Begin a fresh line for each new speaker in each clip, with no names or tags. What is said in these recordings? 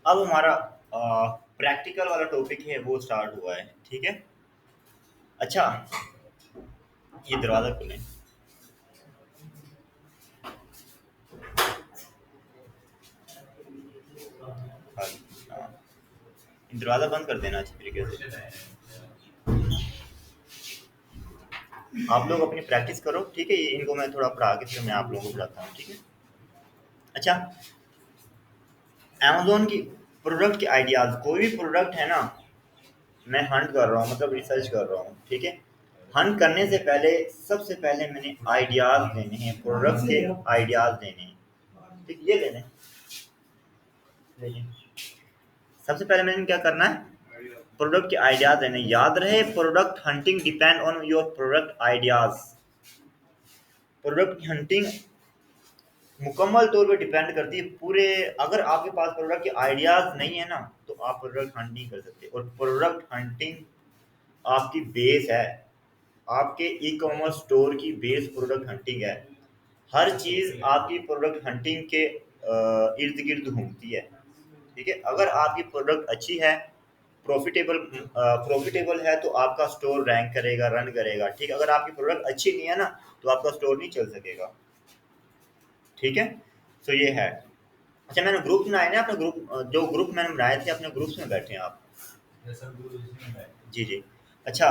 अब हमारा प्रैक्टिकल वाला टॉपिक है वो स्टार्ट हुआ है, ठीक है। अच्छा, ये दरवाज़ा खोलें। हाँ, हाँ, दरवाज़ा बंद कर देना अच्छी तरीके से। आप लोग अपनी प्रैक्टिस करो, ठीक है। ये इनको मैं थोड़ा पढ़ा के फिर मैं आप लोगों को बुलाता हूँ, ठीक है। अच्छा, अमेज़न की प्रोडक्ट के आइडियाज़, कोई भी प्रोडक्ट है ना, मैं हंट कर रहा हूँ, मतलब रिसर्च कर रहा हूँ, ठीक है। हंट करने से पहले सबसे पहले मैंने आइडियाज़ लेने हैं, प्रोडक्ट के आइडियाज़ लेने हैं, ठीक। ये लेने लेने सबसे पहले मैंने क्या करना है, प्रोडक्ट के आइडियाज़ लेने। याद रहे, product hunting depend on your product ideas. Product hunting मुकम्मल तौर पे डिपेंड करती है पूरे। अगर आपके पास प्रोडक्ट के आइडियाज़ नहीं है ना, तो आप प्रोडक्ट हंट नहीं कर सकते। और प्रोडक्ट हंटिंग आपकी बेस है, आपके ई कॉमर्स स्टोर की बेस प्रोडक्ट हंटिंग है। हर चीज़ आपकी प्रोडक्ट हंटिंग के इर्द गिर्द घूमती है, ठीक है। अगर आपकी प्रोडक्ट अच्छी है, प्रॉफिटेबल है, तो आपका स्टोर रैंक करेगा, रन करेगा, ठीक। अगर आपकी प्रोडक्ट अच्छी नहीं है ना, तो आपका स्टोर नहीं चल सकेगा, ठीक है। तो ये है। अच्छा, मैंने ग्रुप बनाए ना, अपने ग्रुप, जो ग्रुप मैंने बनाए थे अपने ग्रुप्स में बैठे हैं आप। जी जी। अच्छा,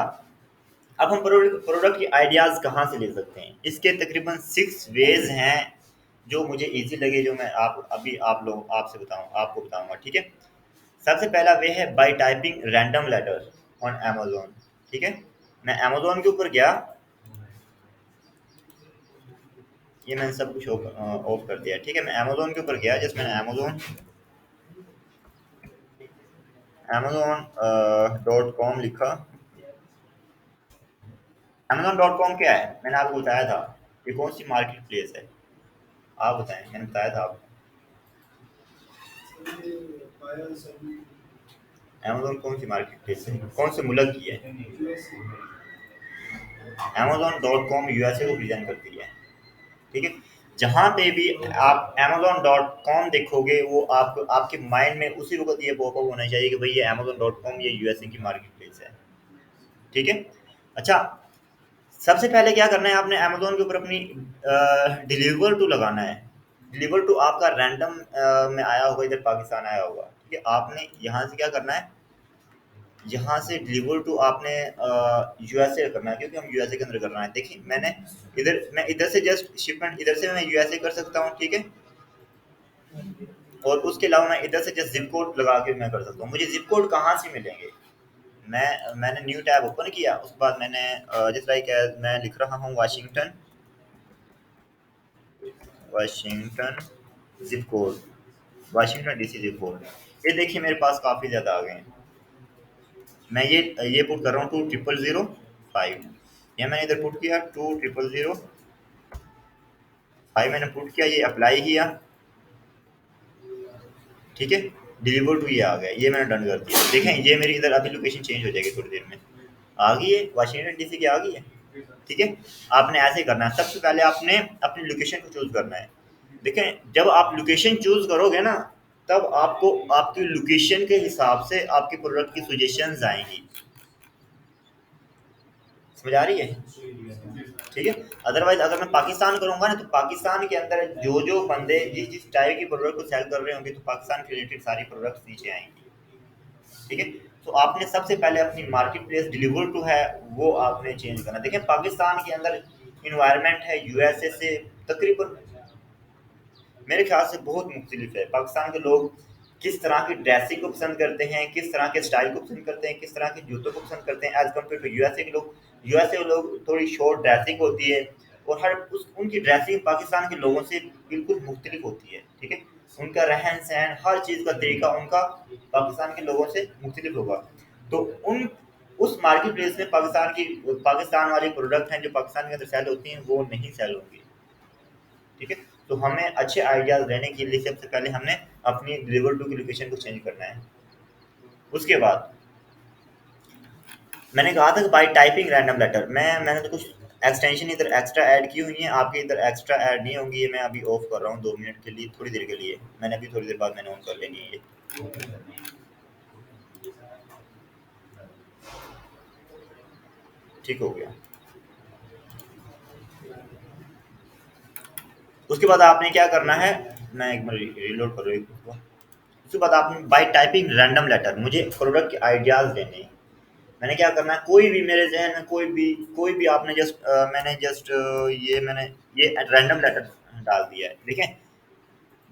अब हम प्रोडक्ट प्रोडक्ट के आइडियाज़ कहाँ से ले सकते हैं। इसके तकरीबन 6 वेज हैं जो मुझे इजी लगे, जो मैं आप अभी आप लोग आपसे बताऊँ आपको बताऊंगा, ठीक है। सबसे पहला वे है bye typing random later on Amazon, ठीक है। मैं अमेजोन के ऊपर गया, ये मैंने सब कुछ ऑफ कर दिया, ठीक है। मैं अमेजोन के ऊपर गया, जस्ट मैंने अमेजोन.com लिखा। अमेजोन.com क्या है, मैंने आपको बताया था, ये कौन सी मार्केट प्लेस है, आप बताएं, मैंने बताया था आपको। अमेजोन कौन सी मार्केट प्लेस है, कौन से मुल्क की है। अमेजोन.com यूएसए को प्रेजेंट करती है, ठीक है। जहाँ पे भी आप अमेजोन.com देखोगे, वो आपको आपके माइंड में उसी वक्त ये पॉपअप होना चाहिए कि भाई ये अमेजोन.com ये यूएसए की मार्केट प्लेस है, ठीक है। अच्छा, सबसे पहले क्या करना है, आपने अमेज़न के ऊपर अपनी डिलीवर टू लगाना है। डिलीवर टू आपका रैंडम में आया होगा, इधर पाकिस्तान आया होगा, ठीक है। आपने यहाँ से क्या करना है, यहाँ से डिलीवर टू आपने यूएसए करना है, क्योंकि हम यूएसए के अंदर करना है। देखिए, मैं इधर से जस्ट शिपमेंट, इधर से मैं यूएसए कर सकता हूँ, ठीक है। और उसके अलावा मैं इधर से जस्ट जिप कोड लगा के मैं कर सकता हूँ। मुझे जिप कोड कहाँ से मिलेंगे, मैंने न्यू टैब ओपन किया, उसके बाद मैंने जिस लाइक मैं लिख रहा हूँ Washington, Washington zip code, Washington DC zip code. ये देखिए मेरे पास काफ़ी ज़्यादा आ गए हैं। मैं ये पुट कर रहा हूँ 20005। ये मैंने इधर पुट किया 20005, मैंने पुट किया, ये अप्लाई किया, ठीक है। डिलीवर टू ये आ गया, ये मैंने डन कर दिया। देखें, ये मेरी इधर अभी लोकेशन चेंज हो जाएगी थोड़ी देर में, आ गई है, वाशिंगटन डीसी की आ गई है, ठीक है। आपने ऐसे ही करना है, सबसे पहले आपने अपनी लोकेशन को चूज़ करना है। देखें, जब आप लोकेशन चूज़ करोगे ना, तब आपको आपकी लोकेशन के हिसाब से आपके प्रोडक्ट की सजेशंस आएँगी। समझ आ रही है? ठीक है। अदरवाइज़ अगर मैं पाकिस्तान करूँगा ना, तो पाकिस्तान के अंदर जो बंदे जिस टाइप की प्रोडक्ट को सेल कर रहे होंगे, तो पाकिस्तान के रिलेटेड सारी प्रोडक्ट्स नीचे आएँगी, ठीक है। तो आपने सबसे पहले अपनी मार्केट प्लेस डिलीवर टू है, वो आपने चेंज करना। देखिए, पाकिस्तान के अंदर इन्वायरमेंट है यूएसए से तकरीबन मेरे ख्याल से बहुत मुख्तलिफ है। पाकिस्तान के लोग किस तरह की ड्रेसिंग को पसंद करते हैं, किस तरह के स्टाइल को पसंद करते हैं, किस तरह के जूतों को पसंद करते हैं, एज़ कम्पेयर टू यूएसए के लोग। यूएसए के लोग थोड़ी शॉर्ट ड्रेसिंग होती है, और उनकी ड्रेसिंग पाकिस्तान के लोगों से बिल्कुल मुख्तलिफ होती है, ठीक है। उनका रहन सहन, हर चीज़ का तरीका उनका पाकिस्तान के लोगों से मुख्तलिफ होगा। तो उन उस मार्केट प्लेस में पाकिस्तान वाली प्रोडक्ट हैं जो पाकिस्तान के अंदर सेल होती हैं, वो नहीं सेल होंगी, ठीक है। तो हमें अच्छे आइडियाज़ लेने के लिए सबसे पहले हमने अपनी डिलीवर टू की लोकेशन को चेंज करना है। उसके बाद मैंने कहा था कि बाय टाइपिंग रैंडम लेटर, मैंने तो कुछ एक्सटेंशन इधर एक्स्ट्रा ऐड की हुई है, आपके इधर एक्स्ट्रा ऐड नहीं होंगी। ये मैं अभी ऑफ कर रहा हूँ 2 मिनट के लिए, थोड़ी देर के लिए। मैंने अभी थोड़ी देर बाद मैंने ऑन कर लेनी है ये। ठीक हो गया। उसके बाद आपने क्या करना है, मैं एक बार रीलोड कर रहा हूँ। उसके बाद आपने बाय टाइपिंग रैंडम लेटर मुझे प्रोडक्ट के आइडियाज देने हैं। मैंने क्या करना है, कोई भी मेरे जहन में कोई भी आपने जस्ट मैंने जस्ट ये मैंने ये रैंडम लेटर डाल दिया है, देखें।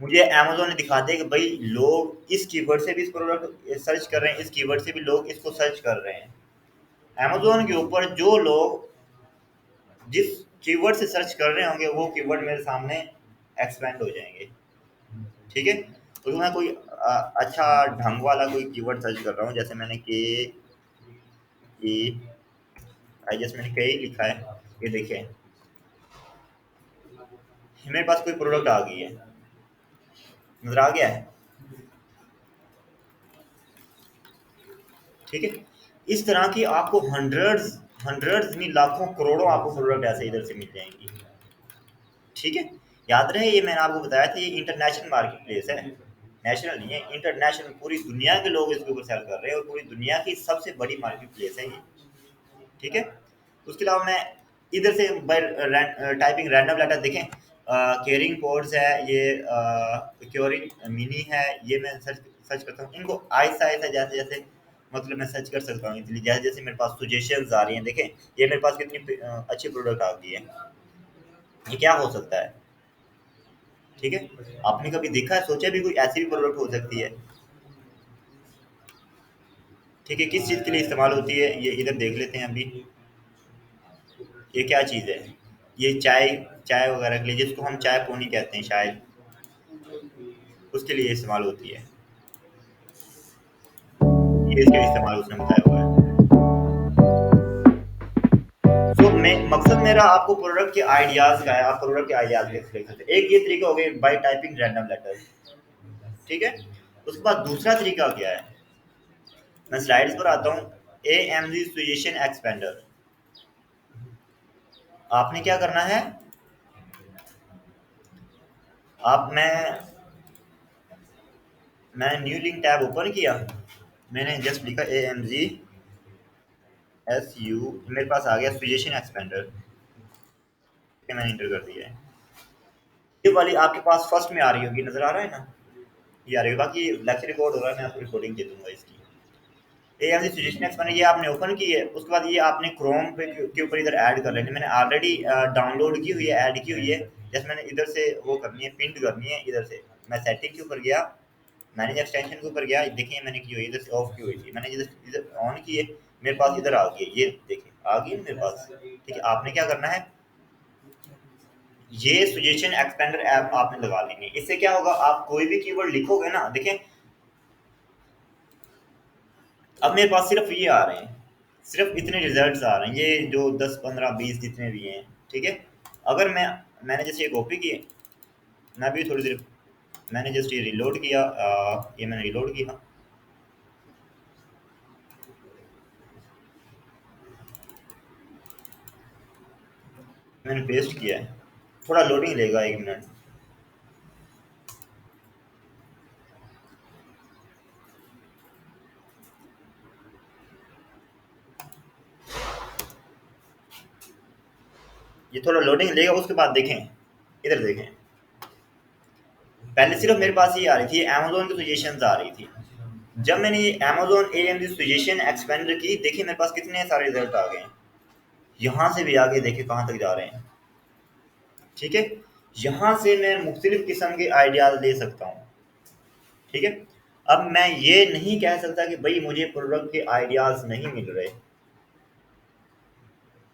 मुझे अमेज़न ने दिखा दिया कि भाई लोग इस कीवर्ड से भी इस प्रोडक्ट सर्च कर रहे हैं, इस कीवर्ड से भी लोग इसको सर्च कर रहे हैं। अमेज़न के ऊपर जो लोग जिस कीवर्ड से सर्च कर रहे होंगे वो कीवर्ड मेरे सामने एक्सपेंड हो जाएंगे। ठीक है। तो मैं कोई अच्छा ढंग वाला कोई कीवर्ड सर्च कर रहा हूँ, जैसे मैंने के ई आई जैसे मैंने के लिखा है। ये देखिए मेरे पास कोई प्रोडक्ट आ गई है, नजर आ गया है। ठीक है। इस तरह की आपको हंड्रेड्स हंड्रेड्स नहीं लाखों करोड़ों आपको प्रोडक्ट ऐसे इधर से मिल जाएंगी। ठीक है। याद रहे ये मैंने आपको बताया था, ये इंटरनेशनल मार्केट प्लेस है, नेशनल नहीं है, इंटरनेशनल। पूरी दुनिया के लोग इसके ऊपर सेल कर रहे हैं और पूरी दुनिया की सबसे बड़ी मार्केट प्लेस है ये। ठीक है। उसके अलावा मैं इधर से टाइपिंग रैंडम लेटर देखें, केयरिंग कोड्स है, ये क्योरिंग मिनी है, ये मैं सर्च सर्च करता हूँ इनको आहिस्ता आहिस्ता, जैसे जैसे मतलब मैं सर्च कर सकता हूँ इजीली। जैसे जैसे मेरे पास सजेशंस आ रही हैं, देखें ये मेरे पास कितनी अच्छी प्रोडक्ट आ गई है। ये क्या हो सकता है? ठीक है। आपने कभी देखा है, सोचा भी कोई ऐसी भी प्रोडक्ट हो सकती है? ठीक है। किस चीज़ के लिए इस्तेमाल होती है ये इधर देख लेते हैं अभी। ये क्या चीज़ है? ये चाय चाय वगैरह के लिए, जिसको हम चाय पोनी कहते हैं शायद, उसके लिए इस्तेमाल होती है। ये इसका इस्तेमाल उसने बताया हुआ है। तो मैं मकसद मेरा आपको प्रोडक्ट के आइडियाज़ का है, आप प्रोडक्ट के आइडियाज़ देख सकते हैं। एक ये तरीका हो गया बाय टाइपिंग रैंडम लेटर। ठीक है। उसके बाद दूसरा तरीका क्या है, मैं स्लाइड्स पर आता हूँ। A M G suggestion expander. आपने क्या करना है, आप मैं न्यू लिंक टैब ओपन किया, मैंने जस्ट लिखा A M G S U, मेरे पास आ गया सजेशन एक्सपेंडर। मैंने इंटर कर दिया है। ये वाली आपके पास फर्स्ट में आ रही होगी, नजर आ रहा है ना? ये आ रही है। बाकी लेक्चर रिकॉर्ड हो रहा है, मैं आपको रिकॉर्डिंग दे दूंगा इसकी। ये हमने सजेशन एक्सपेंडर ये आपने ओपन की है। उसके बाद ये आपने क्रोम पे के ऊपर इधर ऐड कर लेनी। मैंने ऑलरेडी डाउनलोड की हुई है, ऐड की हुई है। जैसे मैंने इधर से वो करनी है, प्रिंट करनी है इधर से। मैं सेटिंग के ऊपर गया, मैनेज एक्सटेंशन के ऊपर गया, देखिए मैंने की हुई इधर से ऑफ की हुई थी, मैंने इधर इधर ऑन की है, मेरे पास इधर आ गई है। ये देखिए आ गई है मेरे पास। ठीक है। आपने क्या करना है, ये सजेशन एक्सपेंडर ऐप आपने लगा लेनी है। इससे क्या होगा, आप कोई भी कीवर्ड लिखोगे ना, देखें अब मेरे पास सिर्फ ये आ रहे हैं, सिर्फ इतने रिजल्ट्स आ रहे हैं, ये जो 10 15 20 जितने भी हैं। ठीक है। अगर मैंने जैसे ये कॉपी किए, मैं भी थोड़ी देर, मैंने जस्ट ये रिलोड किया, ये मैंने रिलोड किया, मैंने पेस्ट किया है। थोड़ा लोडिंग लेगा, 1 मिनट। ये थोड़ा लोडिंग लेगा, उसके बाद देखें, इधर देखें। पहले सिर्फ मेरे पास ये आ रही थी, अमेजोन की सजेशन आ रही थी। जब मैंने ये Amazon A M suggestion expander की, देखिए मेरे पास कितने सारे रिजल्ट आ गए हैं। यहाँ से भी आगे देखिए कहाँ तक जा रहे हैं। ठीक है। यहाँ से मैं मुख्तलिफ किस्म के आइडियाज ले सकता हूँ। ठीक है। अब मैं ये नहीं कह सकता कि भाई मुझे प्रोडक्ट के आइडियाज नहीं मिल रहे।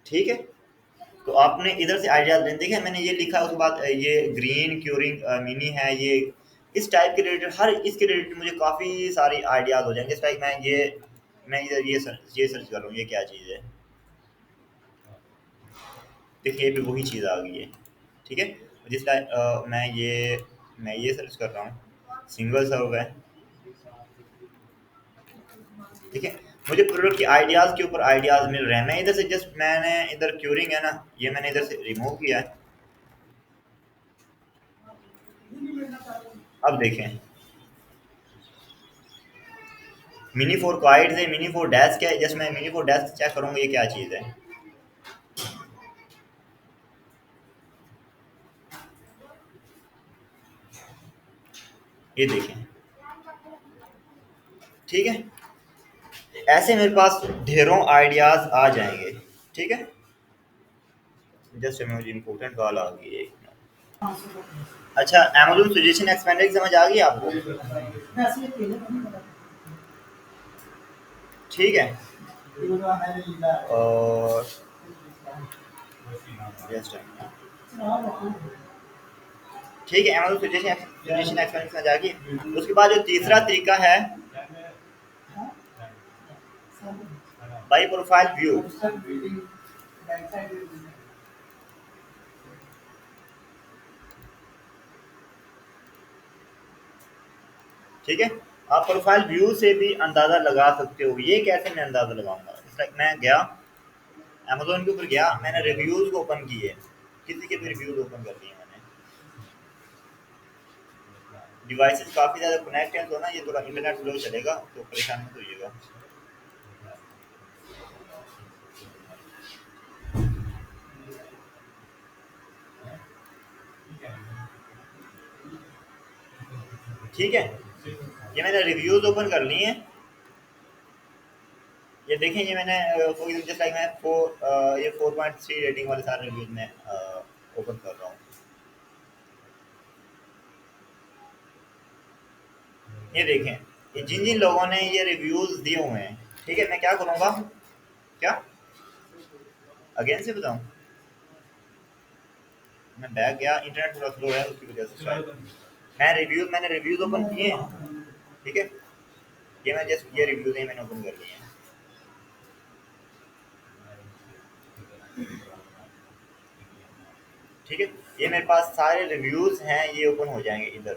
ठीक है। तो आपने इधर से आइडियाज लेने, देखिए मैंने ये लिखा, उसके बाद ये ग्रीन क्यूरिंग मिनी है, ये इस टाइप के रिलेटेड, हर इसके रिलेटेड मुझे काफ़ी सारे आइडियाज हो जाएंगे। इस टाइप मैं इधर ये सर्च कर रहा हूँ, ये क्या चीज़ है। देखिए ये भी वही चीज़ आ गई है। ठीक है। जिस टाइप मैं ये सर्च कर रहा हूँ, सिंगल सर्व है। ठीक है। मुझे प्रोडक्ट की आइडियाज़ के ऊपर आइडियाज़ मिल रहे हैं। मैं इधर से जस्ट मैंने इधर क्यूरिंग है ना, ये मैंने इधर से रिमूव किया है। अब देखें, मिनी फोर क्वाइट्स है, मिनी फोर डेस्क है। जस्ट मैं मिनी फोर डेस्क चेक करूंगा ये क्या चीज़ है। ये देखें, ठीक है। ऐसे मेरे पास ढेरों आइडियाज़ आ जाएंगे, ठीक है। जस्ट मुझे इम्पोर्टेंट कॉल आ गई है। अच्छा, अमेज़न सजेशन एक्सपेंडेड समझ आ गई आपको? ठीक है। और जस्ट ठीक है, अमेज़न सजेशन एक्सपेंडेड समझ आ गई। उसके बाद जो तीसरा तरीका है, बाई प्रोफाइल व्यू। ठीक है, आप प्रोफाइल व्यू से भी अंदाज़ा लगा सकते हो। ये कैसे मैं अंदाज़ा लगाऊंगा? लाइक मैं गया अमेज़न के ऊपर गया, मैंने रिव्यूज़ को ओपन किए, किसी के भी रिव्यूज़ ओपन कर दिए मैंने। डिवाइसेस काफ़ी ज़्यादा कनेक्ट हैं तो ना ये थोड़ा इंटरनेट स्लो चलेगा, तो परेशान मत होइएगा। ठीक है, ये मैंने रिव्यूज़ ओपन कर लिए हैं। ये देखें, ये मैंने जस्ट लाइक मैं ये 4.3 रेटिंग वाले सारे रिव्यूज़ में ओपन कर रहा हूँ। ये देखें, ये जिन जिन लोगों ने ये रिव्यूज़ दिए हुए हैं, ठीक है। मैं क्या करूँगा, क्या अगेन से बताऊँ? मैं बैक गया, इंटरनेट थोड़ा स्लो है उसकी वजह से शायद। मैंने रिव्यूज़ ओपन किए हैं, ठीक है। ये मैं जस्ट ये रिव्यूज़ हैं मैंने ओपन कर लिए हैं। ठीक है, ये मेरे पास सारे रिव्यूज़ हैं, ये ओपन हो जाएंगे इधर।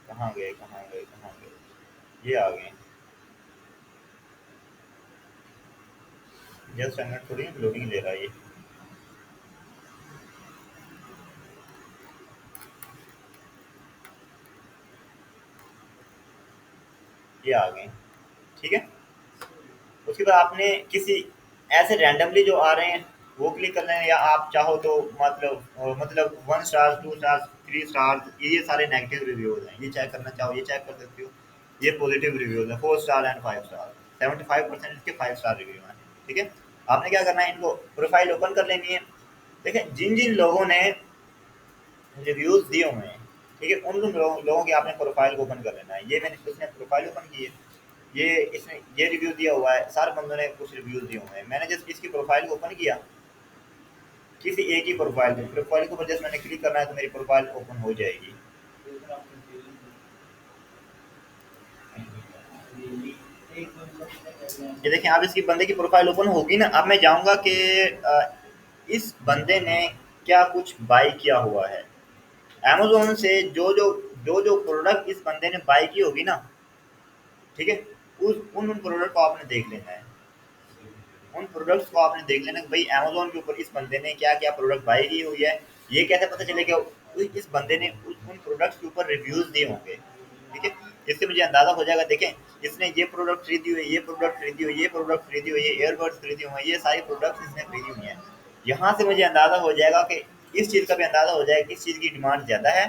कहाँ गए, कहाँ गए, कहाँ गए? ये आ गए। जस्ट मिनट, थोड़ी लोडिंग ले रहा है ये। ये आ गए, ठीक है। उसके बाद आपने किसी ऐसे रैंडमली जो आ रहे हैं वो क्लिक कर लें, या आप चाहो तो मतलब 1 स्टार, 2 स्टार, 3 स्टार, ये सारे नेगेटिव रिव्यूज़ हैं। ये चेक करना चाहो ये चेक कर सकते हो। ये पॉजिटिव रिव्यूज़ हैं, 4 स्टार एंड 5 स्टार। 75% इसके 5 स्टार रिव्यू हैं, ठीक है। आपने क्या करना है, इनको प्रोफाइल ओपन कर लेनी है। देखें, जिन जिन लोगों ने रिव्यूज़ दिए हुए हैं, ठीक है, उन उन लोगों की आपने प्रोफाइल को ओपन कर लेना है। ये मैंने उसने प्रोफाइल ओपन की है, ये इसने ये रिव्यू दिया हुआ है, सारे बंदों ने कुछ रिव्यूज़ दिए हुए हैं। मैंने जस्ट इसकी प्रोफाइल को ओपन किया, किसी एक ही प्रोफाइल के ऊपर जस्ट मैंने क्लिक करना है तो मेरी प्रोफाइल ओपन हो जाएगी। ये देखें, आप इसकी बंदे की प्रोफाइल ओपन होगी ना। अब मैं जाऊंगा कि इस बंदे ने क्या कुछ बाई किया हुआ है अमेज़न से। जो प्रोडक्ट इस बंदे ने बाई की होगी ना, ठीक है, उस उन प्रोडक्ट को आपने देख लेना है। उन प्रोडक्ट्स को आपने देख लेना कि भाई अमेज़न के ऊपर इस बंदे ने क्या-क्या प्रोडक्ट बाय की हुई है। ये कैसे पता चलेगा? इस बंदे ने उन प्रोडक्ट्स के ऊपर रिव्यूज़ दिए होंगे, ठीक है? इससे मुझे अंदाज़ा हो जाएगा, देखें इसने ये प्रोडक्ट खरीदी हुई है, ये प्रोडक्ट खरीदी हुई है, ये प्रोडक्ट खरीदी हुई है, ईयरबड्स खरीदी हुई हैं, ये सारी प्रोडक्ट्स इसने खरीदी हुई हैं। यहाँ से मुझे अंदाज़ा हो जाएगा कि इस चीज़ का भी अंदाज़ा हो जाएगा कि इस चीज़ की डिमांड ज़्यादा है,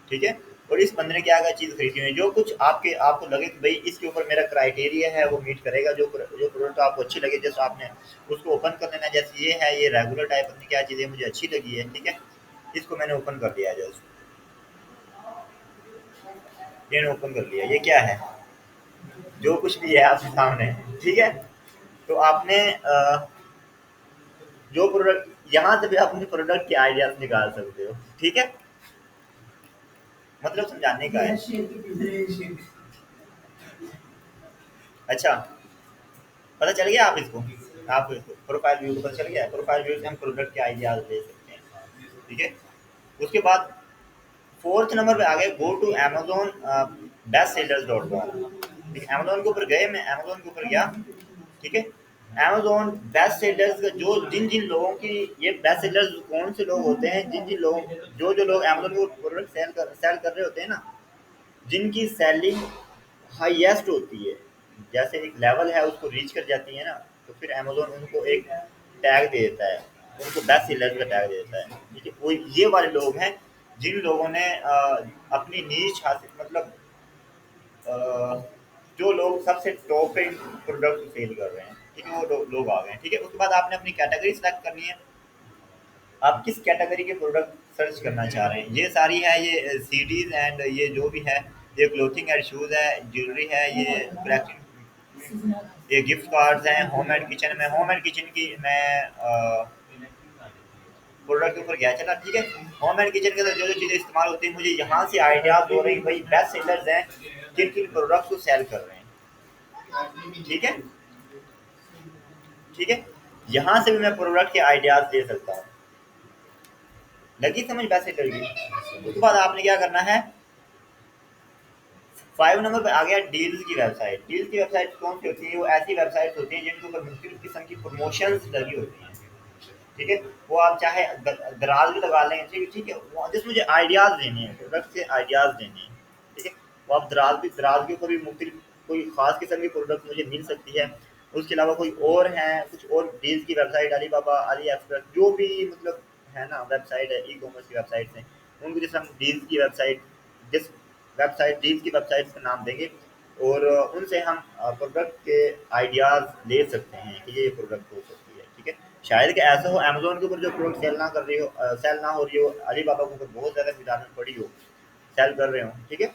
ठीक है। और इस बंदे ने क्या-क्या चीज़ खरीदी हुई है, जो कुछ आपको लगे कि भाई इसके ऊपर मेरा क्राइटेरिया है वो मीट करेगा, जो प्रोडक्ट आपको अच्छी लगे, जस्ट आपने उसको ओपन कर लेना है। जैसे ये है, ये रेगुलर टाइप अपनी क्या चीज़ है मुझे अच्छी लगी है, ठीक है। इसको मैंने ओपन कर दिया है, जस्ट ये मैंने ओपन कर लिया। ये क्या है? जो कुछ भी है आपके सामने, ठीक है। तो आपने जो प्रोडक्ट यहाँ से भी आप अपने प्रोडक्ट के आइडियाज़ निकाल सकते हो, ठीक है। मतलब समझाने का है। अच्छा, पता चल गया आप इसको? आप इसको प्रोफाइल व्यू को पता चल गया? प्रोफाइल व्यू से हम प्रोडक्ट के आइडियाज़ ले सकते हैं, ठीक है। उसके बाद 4th नंबर पे आ गए, go to Amazon best sellers dot com. Amazon के ऊपर गए, मैं अमेज़न के ऊपर गया, ठीक है? अमेज़न बेस्ट सेलर्स का जो जिन-जिन लोगों की ये बेस्ट सेलर्स कौन से लोग होते हैं, जिन-जिन लोगों जो-जो लोग अमेज़न के प्रोडक्ट सेल कर रहे होते हैं ना, जिनकी सेलिंग हाईएस्ट होती है, जैसे एक लेवल है उसको रीच कर जाती है ना, तो फिर अमेज़न उनको एक टैग दे देता है, उनको बेस्ट सेलर का टैग दे देता है, ठीक है? वो ये वाले लोग हैं जिन लोगों ने अपनी नीश हासिल मतलब जो लोग सबसे टॉप पे प्रोडक्ट सेल कर रहे हैं, ठीक है? वो लोग आ गए हैं, ठीक है? उसके बाद आपने अपनी कैटेगरी सेलेक्ट करनी है, आप किस कैटेगरी के प्रोडक्ट सर्च करना चाह रहे हैं। ये सारी है, ये सीडीज एंड ये जो भी है, ये क्लोथिंग एंड शूज़ है, ज्वेलरी है, ये कलेक्शन, ये गिफ्ट कार्ड्स हैं, होम एंड किचन में, होम एंड किचन की मैं प्रोडक्ट के ऊपर गया चला, ठीक है? होम एंड किचन के अंदर जो जो चीज़ें इस्तेमाल होती हैं, मुझे यहाँ से आइडियाज़ हो रही हैं भाई बेस्ट सेलर्स हैं किन किन प्रोडक्ट्स को सेल कर रहे हैं, ठीक है? ठीक है, यहाँ से भी मैं प्रोडक्ट के आइडियाज़ दे सकता हूँ। लगी समझ बेस्ट सेलर की? उसके बाद आपने क्या करना है, 5 नंबर पे आ गया डील्स की वेबसाइट। डील्स की वेबसाइट कौन सी होती है? वो ऐसी वेबसाइट होती हैं जिनके ऊपर मुख्तलिफ किस्म की प्रमोशंस लगी होती हैं, ठीक है? वो आप चाहे दराज भी लगा लें, ठीक है? वो जस्ट मुझे आइडियाज़ देने हैं, प्रोडक्ट से आइडियाज़ देने हैं, ठीक है? वो आप दराज के ऊपर भी मुख्तलिफ कोई ख़ास किस्म की प्रोडक्ट मुझे मिल सकती है। उसके अलावा कोई और हैं, कुछ और डील्स की वेबसाइट, अलीबाबा, अली एक्सप्रेस, जो भी मतलब है ना वेबसाइट है, ई कॉमर्स की वेबसाइट्स हैं, उनको जैसे हम डील्स की वेबसाइट, जिस वेबसाइट डील्स की वेबसाइट्स का नाम देंगे और उनसे हम प्रोडक्ट के आइडियाज़ ले सकते हैं कि ये प्रोडक्ट हो सकती है, ठीक है? शायद कि ऐसा हो अमेज़न के ऊपर जो प्रोडक्ट सेल ना कर रही हो, सेल ना हो रही हो, अलीबाबा के ऊपर बहुत ज़्यादा मिलावट पड़ी हो, सेल कर रहे हो, ठीक है?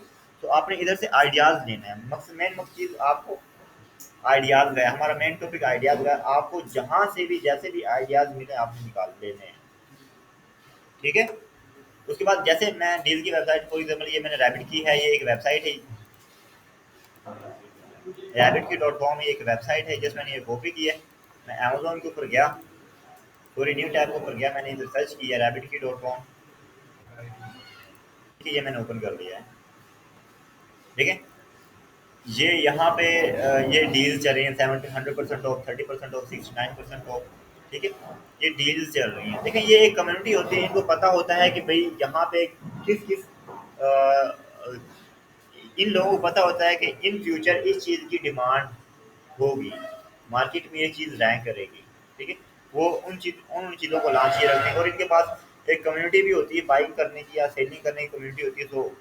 तो आपने इधर से आइडियाज़ लेना है। मेन मकसद चीज़ आपको आइडियाज़ है, हमारा मेन टॉपिक आइडियाज़ है। आपको जहाँ से भी जैसे भी आइडियाज़ मिले आपने निकाल लेने हैं, ठीक है? उसके बाद जैसे मैं डील की वेबसाइट फॉर एग्जाम्पल ये मैंने रैबिट की है, ये एक वेबसाइट है, रैबिट की .com ये एक वेबसाइट है जिस मैंने ये कॉपी की है। मैं अमेज़न के ऊपर गया, पूरी न्यू टैब के ऊपर गया, मैंने इधर सर्च किया रैबिट की .com, कि ये मैंने ओपन कर लिया है, ठीक है? ये यहाँ पे ये डील्स चल रही हैं, 70 100% ऑफ, 30% ऑफ, 69% ऑफ, ठीक है? ये डील्स चल रही हैं। देखिए ये एक कम्युनिटी होती है, इनको पता होता है कि भाई यहाँ पे किस किस इन लोगों को पता होता है कि इन फ्यूचर इस चीज़ की डिमांड होगी, मार्केट में ये चीज़ रैंक करेगी, ठीक है? वो उन चीज़ों को लॉन्च किए रखते हैं और इनके पास एक कम्युनिटी भी होती है बाइंग करने की या सेलिंग करने की कम्युनिटी होती है। तो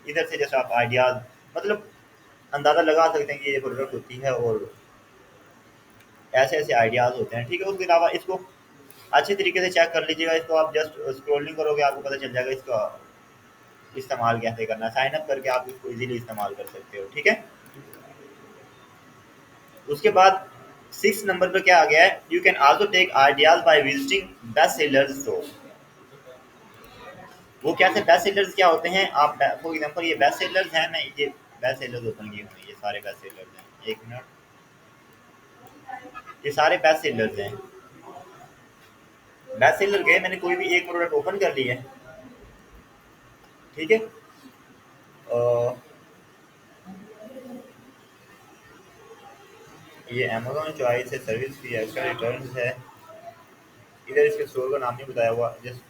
इधर से जैसे आप आइडियाज़ मतलब अंदाज़ा लगा सकते हैं कि ये प्रोडक्ट होती है और ऐसे-ऐसे आइडियाज़ होते हैं, ठीक है? उसके अलावा इसको अच्छे तरीके से चेक कर लीजिएगा, इसको आप जस्ट स्क्रॉलिंग करोगे आपको पता चल जाएगा इसका इस्तेमाल कैसे करना है। साइन अप करके आप इसको ईज़िली इस्तेमाल कर सकते हो, ठीक है? उसके बाद 6 नंबर पे क्या आ गया है, you can also take ideas by visiting best sellers store. वो कैसे बेस्ट सेलर्स क्या होते हैं, आप फॉर एग्जांपल ये बेस्ट सेलर्स हैं, मैं ये बेस्ट सेलर्स ओपन किए हुए हैं, ये सारे बेस्ट सेलर्स हैं। 1 मिनट, ये सारे बेस्ट सेलर्स हैं। बेस्ट सेलर गए, मैंने कोई भी एक प्रोडक्ट ओपन कर लिया है, ठीक है? अ, ये अमेज़न चॉइस है, सर्विस फी, एक्स्ट्रा रिटर्न्स है। इधर इसके स्टोर का नाम नहीं बताया हुआ, जस्ट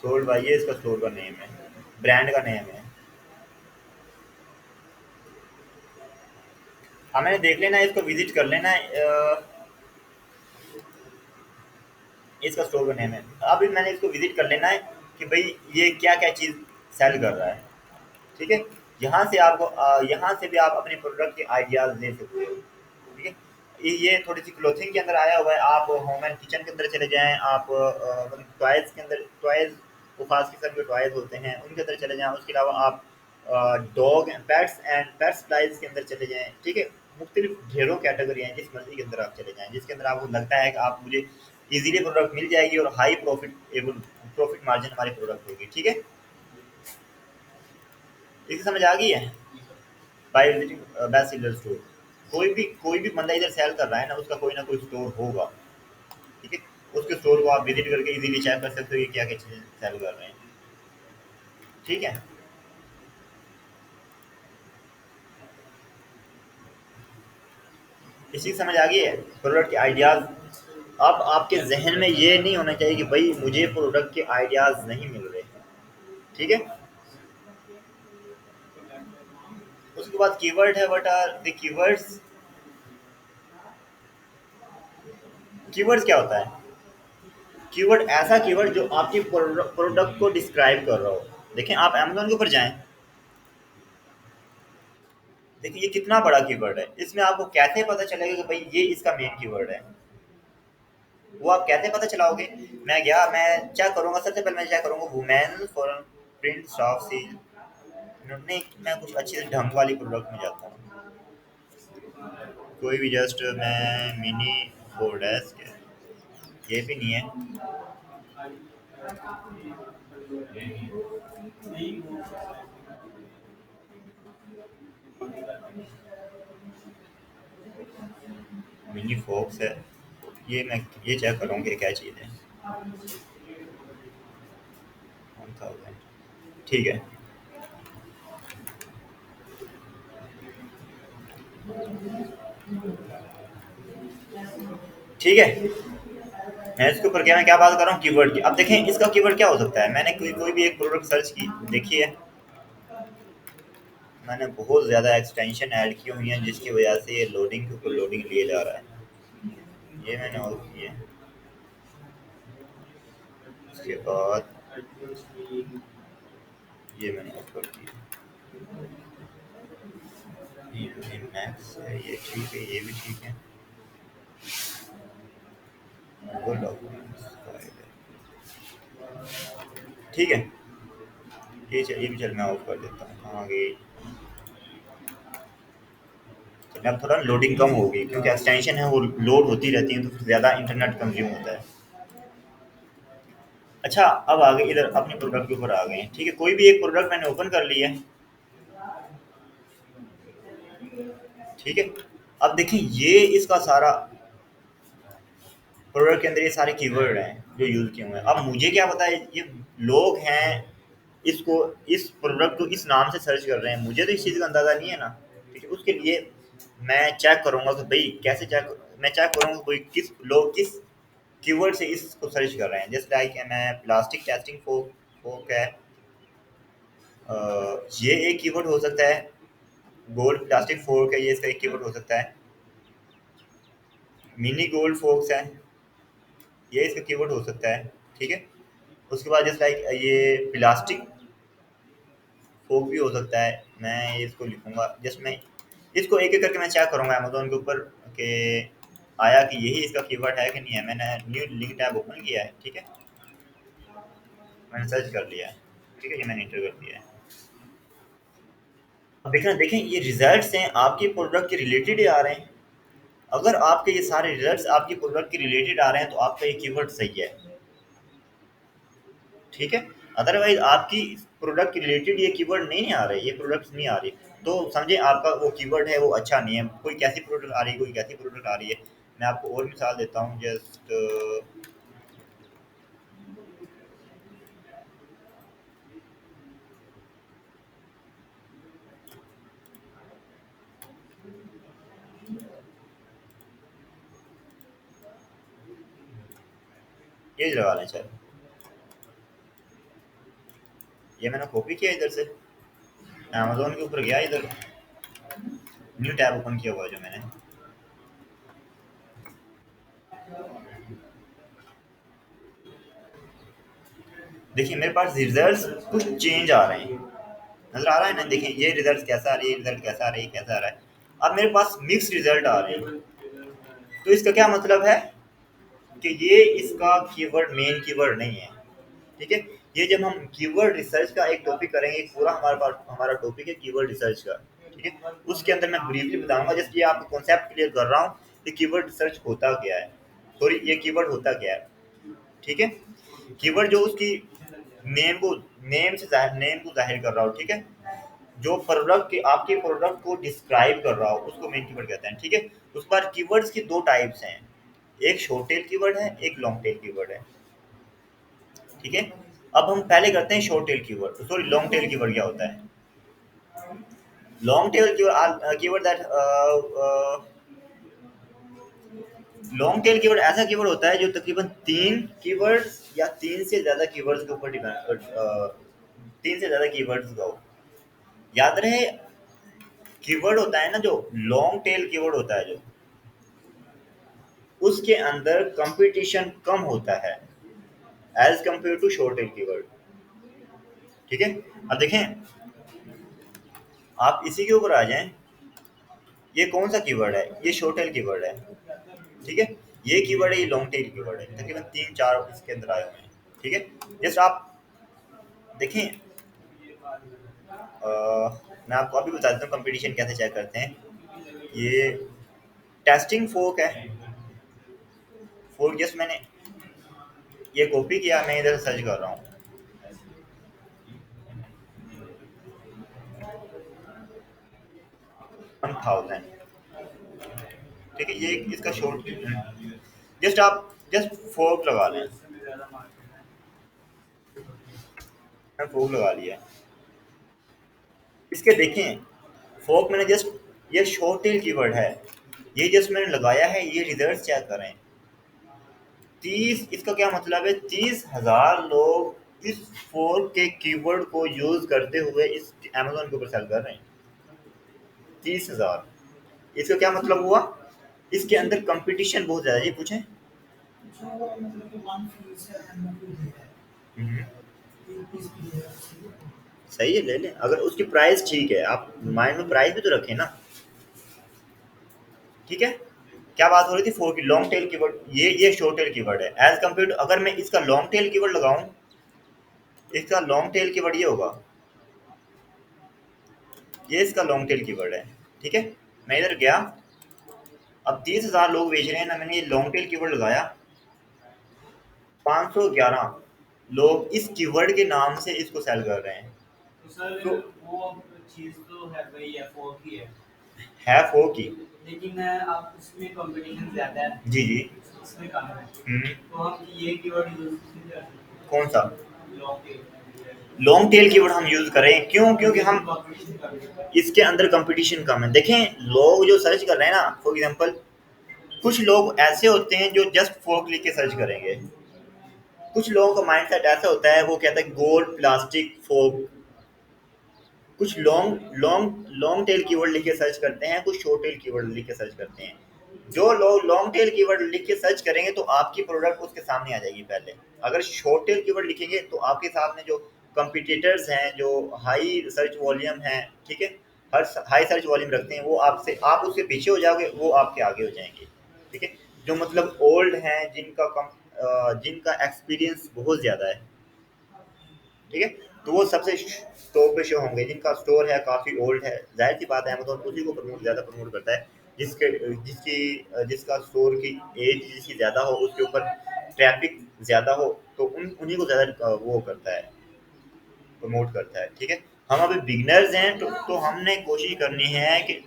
सोल्ड बाय, ये इसका स्टोर का नेम है, ब्रांड का नेम है। हमें देख लेना है, इसको विजिट कर लेना है। इसका स्टोर का नेम है। अभी मैंने इसको विजिट कर लेना है कि भाई ये क्या क्या चीज़ सेल कर रहा है, ठीक है? यहाँ से आपको यहाँ से भी आप अपने प्रोडक्ट के आइडियाज़ ले सकते हो, ठीक है? ये थोड़ी सी क्लोथिंग के अंदर आया हुआ है, आप होम एंड किचन के अंदर चले जाएँ, आप मतलब टॉयज़ के अंदर, टॉयज़ वो खास किस्म के टॉयज़ होते हैं उनके अंदर चले जाएँ। उसके अलावा आप dog pets and pet supplies के अंदर चले जाएँ, ठीक है? मुख्तलिफ ढेरों कैटेगरी हैं, जिस मर्ज़ी के अंदर आप चले जाएँ, जिसके अंदर आपको लगता है कि आप मुझे ईज़िली प्रोडक्ट मिल जाएगी और हाई प्रॉफ़िट मार्जिन हमारी प्रोडक्ट होगी, ठीक है? इसे समझ आ गई है? Bye visiting best seller store, कोई भी बंदा इधर सेल कर रहा है ना, उसका कोई ना कोई स्टोर होगा, ठीक है? उसके स्टोर को आप विजिट करके इजीली चेक कर सकते हो ये क्या क्या चीज़ें सेल कर रहे हैं, ठीक है? इस चीज़ समझ आ गई है? प्रोडक्ट के आइडियाज़। अब आपके जहन में ये नहीं होना चाहिए कि भाई मुझे प्रोडक्ट के आइडियाज़ नहीं मिल रहे। ठीक है। उसके बाद कीवर्ड है, what are the keywords. Keywords क्या होता है? कीवर्ड ऐसा कीवर्ड जो आपकी प्रोडक्ट को डिस्क्राइब कर रहा हो। देखें, आप अमेजोन के ऊपर जाएं, देखिए ये कितना बड़ा कीवर्ड है। इसमें आपको कैसे पता चलेगा कि भाई ये इसका मेन कीवर्ड है? वो आप कैसे पता चलाओगे? मैं गया, मैं चेक करूंगा, सबसे पहले मैं चेक करूंगा women for print staff seal. नहीं, मैं कुछ अच्छी ढंग वाली प्रोडक्ट में जाता हूँ, कोई भी जस्ट मैं मिनी 4 ये भी नहीं है। मिनी फोक्स है, ये मैं ये चेक करूँगा कि क्या चीज़ है। 1000, ठीक है। ठीक है, मैं इसके ऊपर क्या, मैं क्या बात कर रहा हूँ कीवर्ड की। अब देखें इसका कीवर्ड क्या हो सकता है। मैंने कोई कोई भी एक प्रोडक्ट सर्च की, देखिए मैंने बहुत ज़्यादा एक्सटेंशन ऐड की हुई हैं जिसकी वजह से ये लोडिंग के ऊपर लोडिंग लिए जा रहा है। ये मैंने ऑफ किया है। उसके बाद ये मैंने ऑफ कर दिया। ये मैक्स है, ये ठीक है, ये भी ठीक है। गूगल डॉक्यूमेंट्स फाइल है, ठीक है। ये भी चल, मैं ऑफ कर देता हूँ। कहाँ गई? अब थोड़ा लोडिंग कम होगी क्योंकि एक्सटेंशन है वो लोड होती रहती है, तो फिर ज़्यादा इंटरनेट कंज्यूम होता है। अच्छा, अब आगे इधर अपने प्रोडक्ट के ऊपर आ गए हैं। ठीक है, कोई भी एक प्रोडक्ट मैंने ओपन कर लिया है। ठीक है, अब देखिए ये इसका सारा प्रोडक्ट के अंदर ये सारे कीवर्ड हैं जो यूज़ किए हुए हैं। अब मुझे क्या पता है ये लोग हैं इसको, इस प्रोडक्ट को इस नाम से सर्च कर रहे हैं, मुझे तो इस चीज़ का अंदाज़ा नहीं है ना। ठीक है, उसके लिए मैं चेक करूँगा कि भाई कैसे चेक, मैं चेक करूँगा कोई किस लोग किस कीवर्ड से इसको सर्च कर रहे हैं। जैसे लाइक मैं प्लास्टिक टेस्टिंग फोक, फोक है, ये एक कीवर्ड हो सकता है। गोल्ड प्लास्टिक फोक है, ये इसका एक कीवर्ड हो सकता है। मिनी गोल्ड फोक्स है, ये इसका कीवर्ड हो सकता है। ठीक है, उसके बाद जैसे लाइक ये प्लास्टिक फोक भी हो सकता है। मैं इसको लिखूंगा, जस्ट मैं इसको एक एक करके मैं चेक करूंगा अमेजोन के ऊपर कि आया कि यही इसका कीवर्ड है कि नहीं है। मैंने न्यू लिंक टैब ओपन किया है। ठीक है, मैंने सर्च कर लिया है। ठीक है, ये मैंने इंटर कर दिया है। अब देखना, देखें ये रिजल्ट्स हैं आपके प्रोडक्ट के रिलेटेड ही आ रहे हैं। अगर आपके ये सारे रिजल्ट्स आपकी प्रोडक्ट के रिलेटेड आ रहे हैं तो आपका ये कीवर्ड सही है। ठीक है, अदरवाइज आपकी प्रोडक्ट के रिलेटेड ये कीवर्ड नहीं आ रहे, ये प्रोडक्ट्स नहीं आ रही, तो समझे आपका वो कीवर्ड है वो अच्छा नहीं है। कोई कैसी प्रोडक्ट आ रही है, कोई कैसी प्रोडक्ट आ रही है। मैं आपको और मिसाल देता हूँ, जस्ट ये लगा लें। चल, ये मैंने कॉपी किया इधर से, अमेजोन के ऊपर गया, इधर न्यू टैब ओपन किया हुआ है जो मैंने। देखिए मेरे पास रिजल्ट्स कुछ चेंज आ रहे हैं, नजर आ रहा है ना। देखिए ये रिजल्ट कैसा आ रही है, रिजल्ट कैसा आ रही है, कैसा आ रहा है। अब मेरे पास मिक्स रिजल्ट आ रहे हैं, तो इसका क्या मतलब है कि ये इसका कीवर्ड मेन कीवर्ड नहीं है। ठीक है, ये जब हम कीवर्ड रिसर्च का एक टॉपिक करेंगे, एक पूरा हमारे पास हमारा टॉपिक है कीवर्ड रिसर्च का। ठीक है, उसके अंदर मैं ब्रीफली बताऊंगा, जस्ट ये आपको कॉन्सेप्ट क्लियर कर रहा हूँ कि कीवर्ड रिसर्च होता क्या है, सॉरी ये कीवर्ड होता क्या है। ठीक है, कीवर्ड जो उसकी नेम को, नेम को जाहिर कर रहा हो। ठीक है, जो प्रोडक्ट के आपके प्रोडक्ट को डिस्क्राइब कर रहा हो उसको मेन कीवर्ड कहते हैं। ठीक है, उस पर कीवर्ड्स की दो टाइप्स हैं, एक शॉर्ट टेल कीवर्ड है, एक लॉन्ग टेल कीवर्ड है। ठीक है, अब हम पहले करते हैं short tail keyword, sorry long tail keyword क्या होता है। Long tail keyword that long tail keyword ऐसा कीवर्ड होता है जो तकरीबन 3 कीवर्ड्स या 3 से ज्यादा कीवर्ड्स के ऊपर डिपेंड 3 से ज्यादा कीवर्ड्स का हो। याद रहे, कीवर्ड होता है ना जो लॉन्ग टेल कीवर्ड होता है जो, उसके अंदर कंपटीशन कम होता है as compare to short tail keyword. ठीक है, अब देखें, आप इसी के ऊपर आ जाएं। ये कौन सा कीवर्ड है? ये शॉर्ट टेल कीवर्ड है। ठीक है, ये कीवर्ड है, ये लॉन्ग टेल कीवर्ड है, तकरीबन 3-4 इसके अंदर आए हुए हैं। ठीक है, जस्ट आप देखें, मैं आपको अभी बता देता हूँ कंपटीशन कैसे चेक करते हैं। ये टेस्टिंग फोक है, फोक जस्ट मैंने ये कॉपी किया, मैं इधर सर्च कर रहा हूँ। 1000। ठीक है, ये इसका शॉर्ट, जस्ट आप जस्ट फोक लगा लें। मैं फोक लगा लिया, इसके देखें, फोक मैंने जस्ट, ये शॉर्ट टेल कीवर्ड है, ये जस्ट मैंने लगाया है, ये रिजल्ट चेक करें। 30, इसका क्या मतलब है? 30,000 लोग इस फोक के कीवर्ड को यूज करते हुए इस अमेजोन के ऊपर सेल कर रहे हैं। 30,000, इसका क्या मतलब हुआ? इसके अंदर कंपटीशन बहुत ज्यादा है। जी पूछें। हम्म, सही है, ले लें अगर उसकी प्राइस ठीक है। आप माइंड में प्राइस भी तो रखें ना। ठीक है, क्या बात हो रही थी? फोर की लॉन्ग टेल कीवर्ड, ये शॉर्ट टेल कीवर्ड है एज कम्पेयर टू, अगर मैं इसका लॉन्ग टेल कीवर्ड लगाऊं, इसका लॉन्ग टेल कीवर्ड ये होगा, ये इसका लॉन्ग टेल कीवर्ड है। ठीक है, मैं इधर गया, अब 30,000 लोग बेच रहे हैं ना, मैंने ये लॉन्ग टेल कीवर्ड लगाया, 511 लोग इस कीवर्ड के नाम से इसको सेल कर रहे हैं।
तो सर
तो
वो चीज तो है वही है, फोर की
है फोर की,
लेकिन आप उसमें कंपटीशन ज्यादा है,
जी जी।
इसमें कम है।
हम्म,
तो हम ये कीवर्ड यूज नहीं कर सकते।
कौन सा?
Long tail,
long tail keyword हम यूज करें, क्यों? क्योंकि हम
कंपटीशन कर सकते हैं।
इसके अंदर कंपटीशन कम है। देखें, लोग जो सर्च कर रहे हैं ना, फॉर एग्जांपल कुछ लोग ऐसे होते हैं जो जस्ट फोक लिख के सर्च करेंगे, कुछ लोगों का माइंडसेट ऐसा होता है, वो कहता है गोल्ड प्लास्टिक फोक। कुछ long long long tail keyword लिख के सर्च करते हैं, कुछ शॉर्ट टेल कीवर्ड लिख के सर्च करते हैं। जो लोग लॉन्ग टेल कीवर्ड लिख के सर्च करेंगे तो आपकी प्रोडक्ट उसके सामने आ जाएगी पहले। अगर शॉर्ट टेल कीवर्ड लिखेंगे तो आपके सामने जो कंपिटिटर्स हैं, जो हाई सर्च वॉल्यूम है, ठीक है, हर हाई सर्च वॉल्यूम रखते हैं, वो आपसे, आप उसके पीछे हो जाओगे, वो आपके आगे हो जाएंगे। ठीक है, जो मतलब ओल्ड हैं, जिनका एक्सपीरियंस बहुत ज़्यादा है, ठीक है, तो वो सबसे टॉप पे शो होंगे। जिनका स्टोर है काफ़ी ओल्ड है, जाहिर सी बात है अमेज़न उसी को ज़्यादा प्रमोट करता है, जिसका स्टोर की एज जिसकी ज़्यादा हो, उसके ऊपर ट्रैफिक ज़्यादा हो, तो उन्हीं को ज़्यादा वो करता है, प्रमोट करता है। ठीक है, हम अभी बिगनर्स हैं, तो हमने कोशिश करनी है कि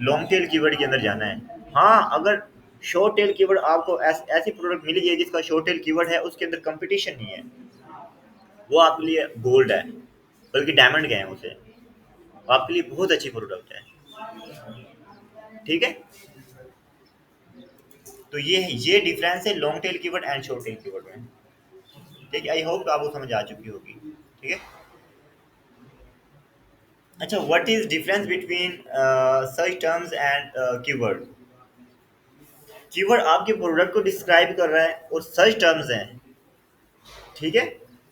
लॉन्ग टेल कीवर्ड के अंदर जाना है। हाँ, अगर शॉर्ट टेल कीवर्ड आपको ऐसी प्रोडक्ट मिल जाए जिसका शॉर्ट टेल कीवर्ड है, उसके अंदर कंपटीशन नहीं है, वो आपके लिए गोल्ड है, बल्कि डायमंड गए हैं उसे, आपके लिए बहुत अच्छी प्रोडक्ट है। ठीक है, तो ये डिफरेंस है long tail keyword and short tail keyword में। ठीक है, आई होप आपको समझ आ चुकी होगी। ठीक है, अच्छा, what is difference between search terms and keyword? Keyword आपके प्रोडक्ट को डिस्क्राइब कर रहा है और सर्च टर्म्स हैं, ठीक है,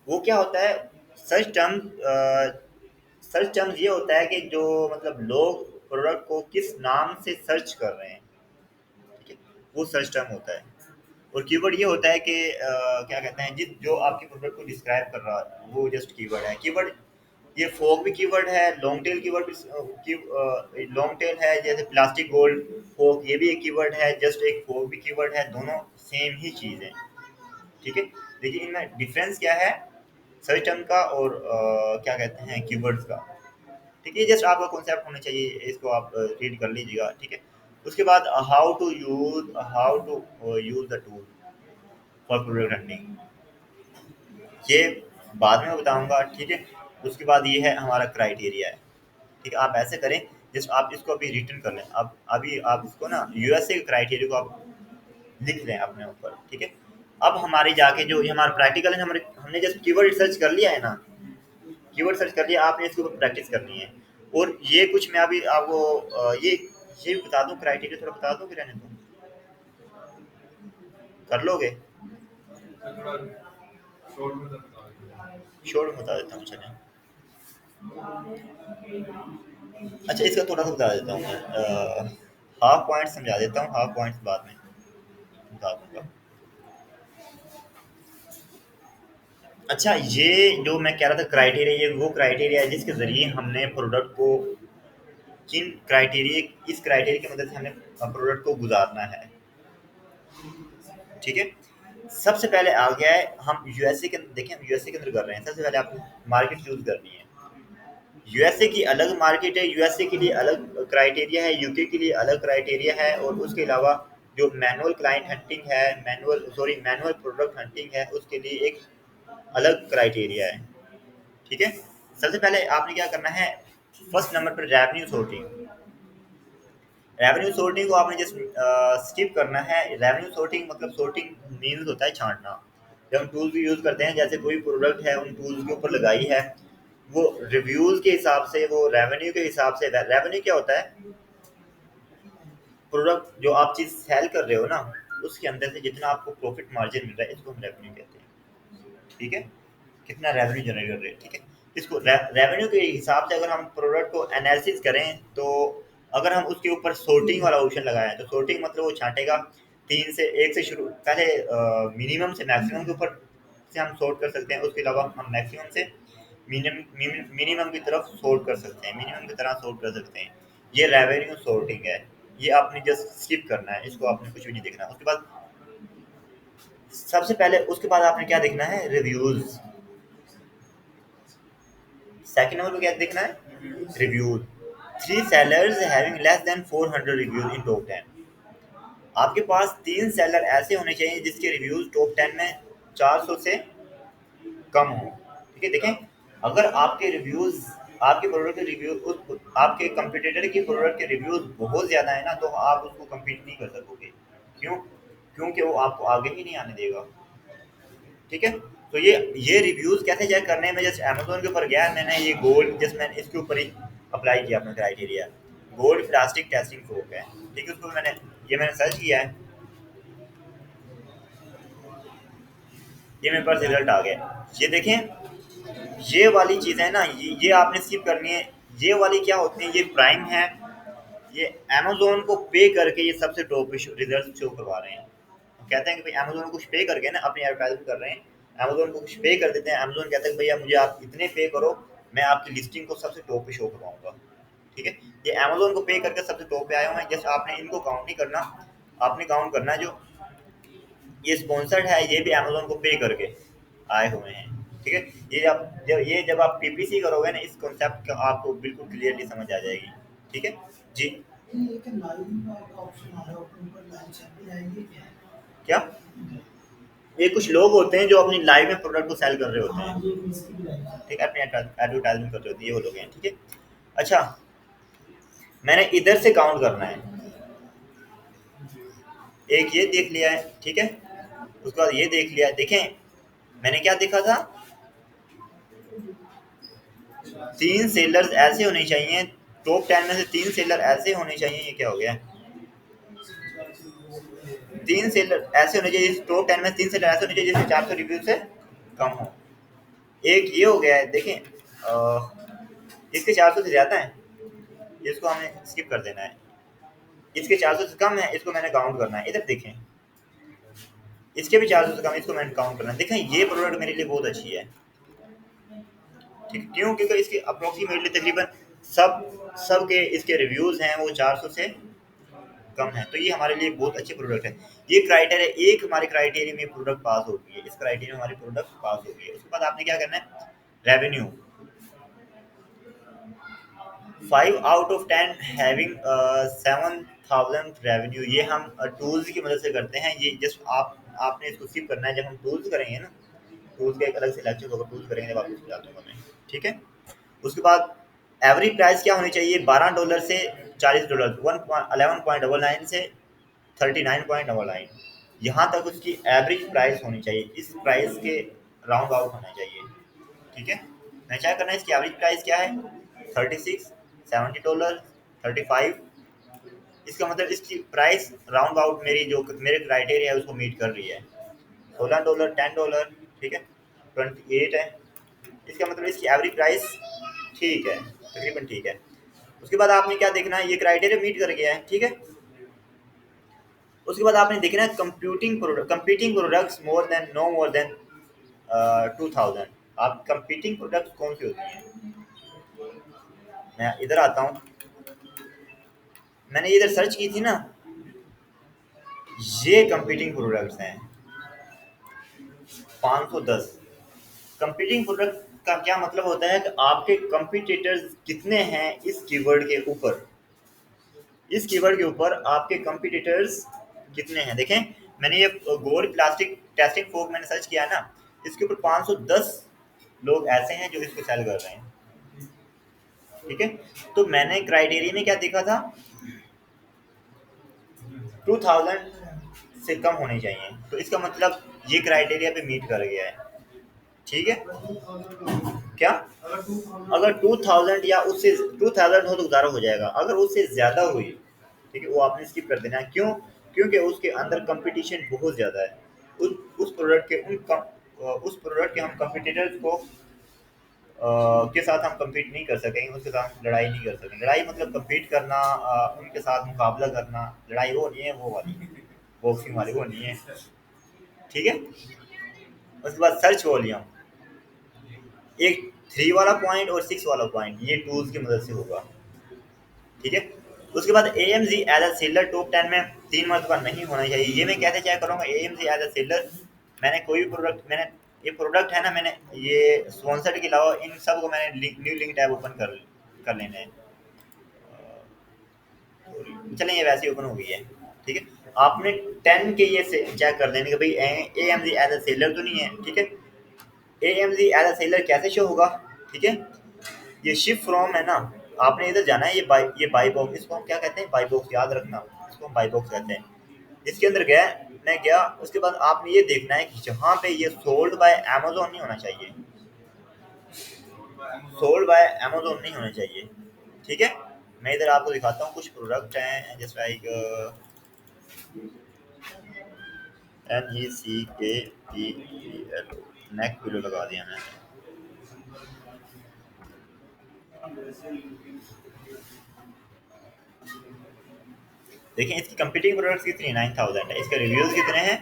वो क्या होता है? सर्च टर्म सर्च टर्म्स ये होता है कि जो मतलब लोग प्रोडक्ट को किस नाम से सर्च कर रहे हैं, ठीक है, वो सर्च टर्म होता है। और कीवर्ड ये होता है कि क्या कहते हैं, जिस जो आपकी प्रोडक्ट को डिस्क्राइब कर रहा है वो जस्ट कीवर्ड है। कीवर्ड, ये फोक भी कीवर्ड है, लॉन्ग टेल कीवर्ड भी लॉन्ग टेल है, जैसे प्लास्टिक गोल्ड फोक, ये भी एक कीवर्ड है, जस्ट एक फोक भी कीवर्ड है, दोनों सेम ही चीज़ है। ठीक है, देखिए इनमें डिफरेंस क्या है सर्च टर्म का और क्या कहते हैं कीवर्ड्स का। ठीक है, जस्ट आपका कॉन्सेप्ट होना चाहिए, इसको आप रीड कर लीजिएगा। ठीक है, उसके बाद how to use the tool for product running, ये बाद में मैं बताऊंगा। ठीक है, उसके बाद ये है हमारा क्राइटेरिया है। ठीक है, आप ऐसे करें, जस्ट आप इसको अभी रिटर्न कर लें। अब अभी आप इसको ना यूएसए के क्राइटेरिया को आप लिख लें अपने ऊपर, ठीक है। अब हमारी जाके जो ये हमारा प्रैक्टिकल है, हमने जैसे कीवर्ड सर्च कर लिया है ना, कीवर्ड सर्च कर लिया, आपने इसके ऊपर प्रैक्टिस करनी है। और ये कुछ मैं अभी आपको ये भी बता दूं, क्राइटेरिया थोड़ा बता दूं कि रहने दूं, कर लोगे?
थोड़ा शॉर्ट में बता दीजिए।
शॉर्ट में बता देता हूँ, चलें। अच्छा, इसका थोड़ा सा बता देता हूँ मैं, हाफ पॉइंट समझा देता हूँ, हाफ पॉइंट्स बाद में बता दूंगा। अच्छा, ये जो मैं कह रहा था क्राइटेरिया, ये वो क्राइटेरिया है जिसके ज़रिए हमने प्रोडक्ट को, किन क्राइटेरिया, इस क्राइटेरिया की मदद से हमने प्रोडक्ट को गुजारना है, ठीक है। सबसे पहले आ गया है, हम यूएसए के अंदर देखें, हम यूएसए के अंदर कर रहे हैं। सबसे पहले आपको मार्केट चूज करनी है। यूएसए की अलग मार्केट है, यूएसए के लिए अलग क्राइटेरिया है, यूके के लिए अलग क्राइटेरिया है, और उसके अलावा जो मैनुअल क्लाइंट हंटिंग है, मैनुअल प्रोडक्ट हंटिंग है, उसके लिए एक अलग क्राइटेरिया है, ठीक है। सबसे पहले आपने क्या करना है, फर्स्ट नंबर पर रेवेन्यू सोर्टिंग। रेवेन्यू सोर्टिंग को आपने जस्ट स्किप करना है। रेवेन्यू सोर्टिंग मतलब, सोर्टिंग मीन्स होता है छांटना। जब हम टूल्स यूज़ करते हैं, जैसे कोई प्रोडक्ट है उन टूल्स के ऊपर लगाई है, वो रिव्यूज़ के हिसाब से, वो रेवेन्यू के हिसाब से, रेवेन्यू क्या होता है, प्रोडक्ट जो आप चीज़ सेल कर रहे हो ना, उसके अंदर से जितना आपको प्रॉफिट मार्जिन मिल रहा है, इसको हम रेवेन्यू कहते हैं, ठीक है। कितना रेवेन्यू जनरेट कर रहे हैं, ठीक है। इसको रेवेन्यू के हिसाब से अगर हम प्रोडक्ट को एनालिसिस करें, तो अगर हम उसके ऊपर सोर्टिंग वाला ऑप्शन लगाएं, तो सोर्टिंग मतलब वो छांटेगा, तीन से एक से शुरू, पहले मिनिमम से मैक्सिमम के ऊपर से हम सोर्ट कर सकते हैं, उसके अलावा हम मैक्सिमम से मिनिमम की तरफ सोर्ट कर सकते हैं, मिनिमम की तरह सोर्ट कर सकते हैं। ये रेवेन्यू सोर्टिंग है। ये आपने जस्ट स्किप करना है, इसको आपने कुछ भी नहीं देखना। उसके बाद सबसे पहले, उसके बाद आपने क्या देखना है, रिव्यूज़। सेकंड नंबर पे क्या देखना है, reviews. Three sellers having less than 400 reviews in top 10। आपके पास तीन सेलर ऐसे होने चाहिए जिसके रिव्यूज टॉप 10 में 400 से कम हो, ठीक है। देखें, अगर आपके रिव्यूज, आपके प्रोडक्ट के रिव्यू, उस आपके कंपटीटर की प्रोडक्ट के रिव्यूज बहुत ज़्यादा है ना, तो आप उसको कम्पीट नहीं कर सकोगे। क्यों? क्योंकि वो आपको आगे ही नहीं आने देगा, ठीक है। तो ये रिव्यूज कैसे चेक करने में, जैसे अमेजोन के ऊपर गया मैंने, ये गोल्ड, जैसे मैंने इसके ऊपर ही अप्लाई किया अपना क्राइटेरिया, गोल्ड प्लास्टिक टेस्टिंग फोक है, ठीक है। उसको मैंने सर्च किया है, ये मेरे पास रिजल्ट आ गया। ये देखें, ये वाली चीज़ है ना, ये आपने स्किप करनी है। ये वाली क्या होती है, ये प्राइम है, ये अमेजोन को पे करके ये सबसे टॉप पे रिजल्ट शो करवा रहे हैं। कहते हैं कि भाई अमेजोन को कुछ पे करके ना अपनी एडवर्टाइजमेंट कर रहे हैं, अमेजोन को कुछ पे कर देते हैं। अमेजोन कहता है कि भैया मुझे आप इतने पे करो, मैं आपकी लिस्टिंग को सबसे टॉप पे शो करवाऊंगा, ठीक है। ये अमेजोन को पे करके सबसे टॉप पे आए हुए हैं। जैसे आपने इनको काउंट नहीं करना, आपने काउंट करना है जो ये स्पॉन्सर्ड है, ये भी अमेजोन को पे करके आए हुए हैं, ठीक है। जब आप पीपीसी करोगे ना, इस कॉन्सेप्ट का आपको बिल्कुल क्लियरली समझ आ जाएगी, ठीक है जी। क्या, ये कुछ लोग होते हैं जो अपनी लाइव में प्रोडक्ट को सेल कर रहे होते हैं, ठीक है, अपनी एडवर्टाइजमेंट कर रहे होते हैं, ये वो लोग हैं, ठीक है। अच्छा, मैंने इधर से काउंट करना है, एक ये देख लिया है, ठीक है। उसके बाद ये देख लिया है। देखें, मैंने क्या देखा था, तीन सेलर्स ऐसे होने चाहिए, टॉप 10 में से तीन सेलर ऐसे होने चाहिए, ये क्या हो गया, तीन सेलर ऐसे होने चाहिए, टॉप 10 में तीन सेलर ऐसे होने चाहिए जिसके 400 रिव्यू से कम हो। एक ये हो गया है, देखें, इसके 400 से ज़्यादा है, इसको हमें स्किप कर देना है। इसके 400 से कम है, इसको मैंने काउंट करना है। इधर देखें, इसके भी 400 से कम, इसको मैंने काउंट करना है। देखें, ये प्रोडक्ट मेरे लिए बहुत अच्छी है, ठीक, क्यों? क्योंकि इसके अप्रोक्सीमेटली तकरीबन सब के इसके रिव्यूज़ हैं वो 400 से कम है, तो ये हमारे लिए बहुत अच्छे प्रोडक्ट है। ये क्राइटेरिया, एक हमारे क्राइटेरिया में प्रोडक्ट पास हो गई है, इस क्राइटेरिया में हमारी प्रोडक्ट पास हो गई है। उसके बाद आपने क्या करना है, revenue 5 out of 10 having 7000 revenue, ये हम टूल्स की मदद से करते हैं। ये जस्ट आपने इसको स्किप करना है। जब हम टूल्स करेंगे ना, टूल्स का एक अलग से लेक्चर होगा, टूल्स करेंगे जब आपको समझा दूंगा मैं, ठीक है। उसके बाद एवरेज प्राइस क्या होनी चाहिए, $12 से $40, 11.99 से 39.99, यहाँ तक उसकी एवरेज प्राइस होनी चाहिए, इस प्राइस के राउंड आउट होना चाहिए। ठीक है, मैं क्या करना है, इसकी एवरेज प्राइस क्या है, 36, $70, 35। इसका मतलब इसकी प्राइस राउंड आउट मेरी जो मेरे क्राइटेरिया है उसको मीट कर रही है। $16, $10, ठीक है, 28 है। इसका मतलब इसकी एवरेज प्राइस ठीक है, तकरीबन ठीक है। उसके बाद आपने क्या देखना है, ये क्राइटेरिया मीट कर गया है, ठीक है। उसके बाद आपने देखना है competing products more than no more than 2000। आप कंपीटिंग प्रोडक्ट्स कौन सी होती हैं, मैं इधर आता हूँ, मैंने इधर सर्च की थी ना, ये कंपीटिंग प्रोडक्ट्स हैं 510। कंपीटिंग प्रोडक्ट का क्या मतलब होता है कि आपके कंपटीटर्स कितने हैं इस कीवर्ड के ऊपर, इस कीवर्ड के ऊपर आपके कंपटीटर्स कितने हैं। देखें, मैंने ये गोल्ड प्लास्टिक टेस्टिंग फोक मैंने सर्च किया है ना, इसके ऊपर 510 लोग ऐसे हैं जो इसको सेल कर रहे हैं। ठीक है, तो मैंने क्राइटेरिया में क्या देखा था, 2000 से कम होनी चाहिए, तो इसका मतलब ये क्राइटेरिया पे मीट कर गया है। ठीक है, क्या अगर 2000 या उससे 2000 हो तो गुजारा हो जाएगा, अगर उससे ज़्यादा हुई, ठीक है, वो आपने स्किप कर देना है। क्यों, क्योंकि उसके अंदर कंपटीशन बहुत ज़्यादा है। उस प्रोडक्ट के उस प्रोडक्ट के हम कंपटीटर्स को के साथ हम compete नहीं कर सकेंगे, उसके साथ लड़ाई नहीं कर सकेंगे। लड़ाई मतलब compete करना, उनके साथ मुकाबला करना, लड़ाई वो नहीं है, वो वाली बॉक्सिंग वाली वो नहीं है। ठीक है, उसके बाद सर्च वॉल्यूम, एक 3 वाला पॉइंट और 6 वाला पॉइंट, ये टूल्स की मदद से होगा। ठीक है, उसके बाद AMZ as a seller top 10 में 3 मरतबा नहीं होना चाहिए। ये मैं कैसे चेक करूँगा AMZ एज अ सेलर, मैंने कोई भी प्रोडक्ट, मैंने ये प्रोडक्ट है ना, मैंने ये स्पॉन्सर्ड के अलावा इन सब को मैंने न्यू लिंक टैब ओपन कर लेने हैं। चलें, ये वैसे ही ओपन हो गई है। ठीक है, आपने 10 के ये से चेक कर लेने कि भाई AMZ एज अ सेलर तो नहीं है। ठीक है, AMZ एज अ सेलर कैसे शो होगा, ठीक है, ये शिफ्ट फ्रॉम है ना, आपने इधर जाना है, ये बाई बॉक्स, इसको हम क्या कहते हैं, बाई बॉक्स, याद रखना, इसको हम बाई बॉक्स कहते हैं। इसके अंदर गया, मैं गया, उसके बाद आपने ये देखना है कि जहाँ पे ये सोल्ड बाय अमेजोन नहीं होना चाहिए, सोल्ड बाय अमेजोन नहीं होना चाहिए। ठीक है, मैं इधर आपको दिखाता हूँ, कुछ प्रोडक्ट हैं just like NECKPELO, neck pillow लगा दिया मैंने। देखिए, इसकी कंपीटिंग प्रोडक्ट्स कितनी, 9000 है, इसके रिव्यूज कितने हैं,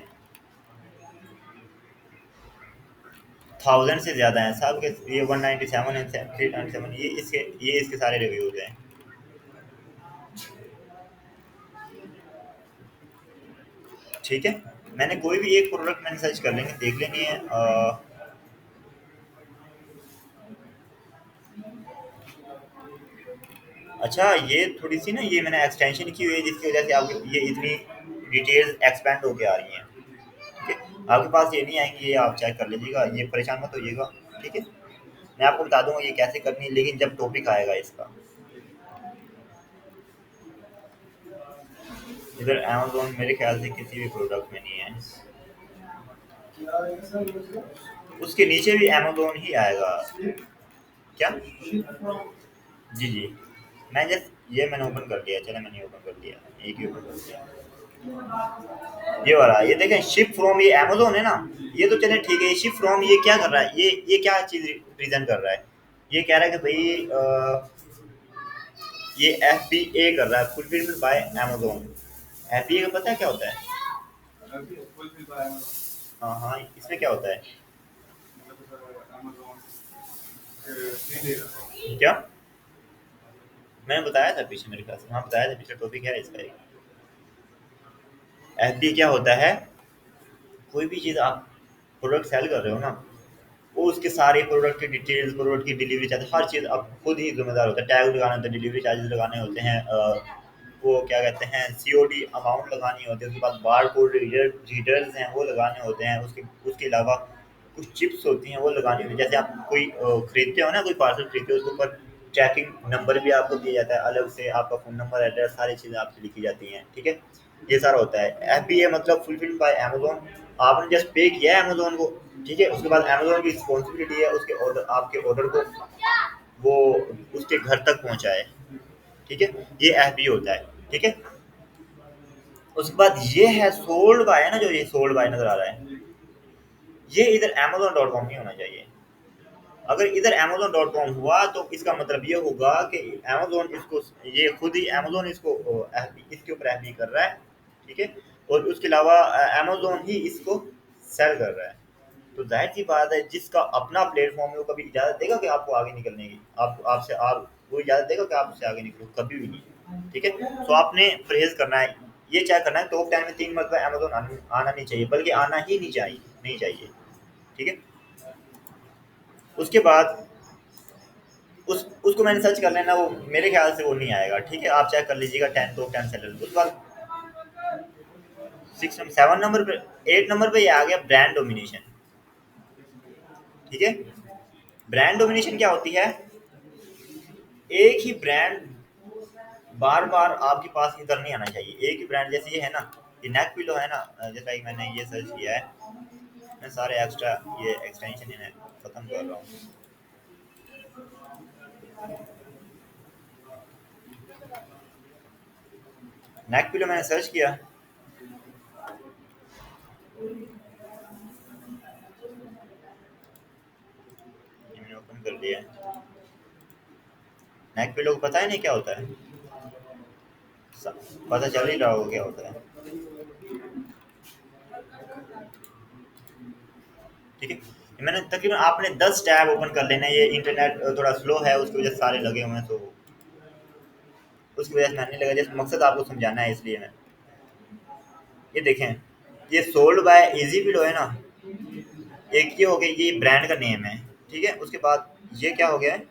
1000 से ज़्यादा हैं साहब के। ये 197 है, 397, ये इसके सारे रिव्यूज हैं। ठीक है, मैंने कोई भी एक प्रोडक्ट मैंने सर्च कर लेंगे, देख लेंगे। अच्छा, ये थोड़ी सी ना, ये मैंने एक्सटेंशन की हुई है जिसकी वजह से आपकी ये इतनी डिटेल्स एक्सपेंड होके आ रही हैं। ठीक है, आपके पास ये नहीं आएंगी, ये आप चेक कर लीजिएगा, ये परेशान मत होइएगा। ठीक है, मैं आपको बता दूंगा ये कैसे करनी है, लेकिन जब टॉपिक आएगा इसका। इधर अमेजोन मेरे ख्याल से किसी भी प्रोडक्ट में नहीं है, उसके नीचे भी अमेजोन ही आएगा। क्या, जी जी, मैं जस्ट ये मैंने ओपन कर दिया, चलो मैंने ओपन कर दिया, एक ही ओपन कर दिया, ये वाला, ये देखें शिप फ्रॉम, ये अमेजोन है ना, ये तो चले ठीक है। ये शिप फ्रॉम ये क्या कर रहा है, ये क्या चीज प्रेजेंट कर रहा है, ये कह रहा है कि भाई ये FBA कर रहा है, फुलफिलमेंट बाय अमेजोन। FBA का पता है क्या होता है, हाँ हाँ, इसमें क्या होता है, क्या मैंने बताया था पीछे, मेरे ख्याल से हाँ बताया था, पीछे टॉपिक है इसका। FBA क्या होता है, कोई भी चीज़ आप प्रोडक्ट सेल कर रहे हो ना, वो उसके सारे प्रोडक्ट की डिटेल्स, प्रोडक्ट की डिलीवरी चार्ज, हर चीज़ आप खुद ही जिम्मेदार होता है। टैग लगाना होता है, डिलीवरी चार्जेस लगाने होते हैं, वो क्या कहते हैं COD अमाउंट लगानी होती है, उसके बाद बार कोड रीडर्स हैं वो लगाने होते हैं, उसके अलावा कुछ चिप्स होती हैं वो लगानी होती है। जैसे आप कोई खरीदते हो ना, कोई पार्सल खरीदते हो, उसके ऊपर ट्रैकिंग नंबर भी आपको दिया जाता है, अलग से आपका फ़ोन नंबर, एड्रेस, सारी चीज़ें आपकी लिखी जाती हैं। ठीक है, ये सारा होता है। FBA मतलब फुलफिल्ड बाय अमेज़न। आपने जस्ट पे किया है अमेज़न को, ठीक है? उसके बाद अमेज़न की रिस्पॉन्सिबिलिटी है उसके ऑर्डर, आपके ऑर्डर को वो उसके घर तक पहुँचाए, ठीक है? ये FBA होता है, ठीक है? उसके बाद ये है सोल्ड बाय, है ना, जो ये सोल्ड बाय नज़र आ रहा है, ये इधर amazon.com नहीं होना चाहिए। अगर इधर amazon.com हुआ तो इसका मतलब ये होगा कि अमेज़न इसको, ये खुद ही अमेज़न इसको इसके ऊपर एफबी कर रहा है, ठीक है? और उसके अलावा अमेज़न ही इसको सेल कर रहा है। तो जाहिर सी बात है, जिसका अपना प्लेटफॉर्म है वो कभी इजाज़त देगा कि आपको आगे निकलने की, आप आपसे आप वो इजाज़त देगा कि आप उससे आगे निकलो? कभी भी नहीं, ठीक है? तो आपने परहेज़ करना है, ये चेक करना है टॉप 10 में 3 मरतबा अमेज़न आना नहीं चाहिए, बल्कि आना ही नहीं चाहिए, ठीक है? उसके बाद उसको मैंने सर्च कर लेना, वो मेरे ख्याल से वो नहीं आएगा, ठीक है? आप चेक कर लीजिएगा 10 टॉप 10 सेलर। उसके बाद 7 नंबर पे, 8 नंबर पे ये आ गया ब्रांड डोमिनेशन, ठीक है? ब्रांड डोमिनेशन क्या होती है? एक ही ब्रांड बार बार आपके पास इधर नहीं आना चाहिए। एक ही ब्रांड, जैसे ये है ना, ये नेक पिलो है ना, जैसा कि मैंने ये सर्च किया है, मैं सारे एक्स्ट्रा ये एक्सटेंशन इन्हें खत्म कर रहा हूँ। नेक पिलो मैंने सर्च किया, ये मैंने ओपन कर लिया है। नेक पिलो को पता ही नहीं क्या होता है, पता चल ही रहा होगा क्या होता है, ठीक है? मैंने तकरीबन, आपने 10 टैब ओपन कर लेना है। ये इंटरनेट थोड़ा स्लो है, उसकी वजह से सारे लगे हुए हैं, तो उसकी वजह से मैंने लगा, जैसे मकसद आपको समझाना है इसलिए मैं, ये देखें, ये सोल्ड बाय इजी पिलो है ना, एक ये हो गया, ये ब्रांड का नेम है, ठीक है? उसके बाद ये क्या हो गया है,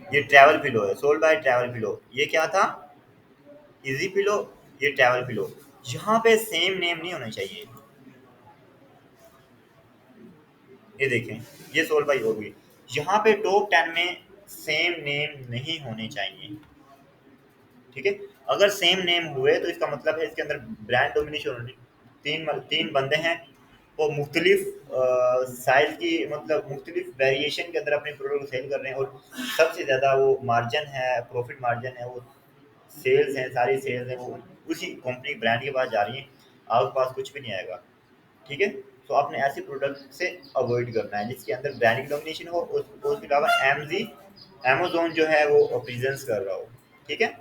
ये ट्रैवल पिलो है, सोल्ड बाय ट्रैवल पिलो। ये क्या था, इजी पिलो, ये ट्रैवल पिलो। यहाँ पे सेम नेम नहीं होना चाहिए, ये देखें, ये सोल्ड बाय हो गई। यहाँ पे टॉप 10 में सेम नेम नहीं होने चाहिए, ठीक है? अगर सेम नेम हुए तो इसका मतलब है इसके अंदर ब्रांड डोमिनेशन हो रही। तीन बंदे हैं, वो मुख्तलिफ साइज की, मतलब मुख्तलिफ वेरिएशन के अंदर अपने प्रोडक्ट को सेल कर रहे हैं, और सबसे ज़्यादा वो मार्जिन है, प्रॉफिट मार्जिन है, वो सेल्स हैं, सारी सेल्स हैं वो उसी कंपनी ब्रांड के पास जा रही हैं, आपके पास कुछ भी नहीं आएगा, ठीक है? तो आपने ऐसे प्रोडक्ट से अवॉइड करना है जिसके अंदर ब्रांड की डोमिनेशन हो, उसके अलावा अमेजोन जो है वो प्रेजेंस कर रहा हो, ठीक है?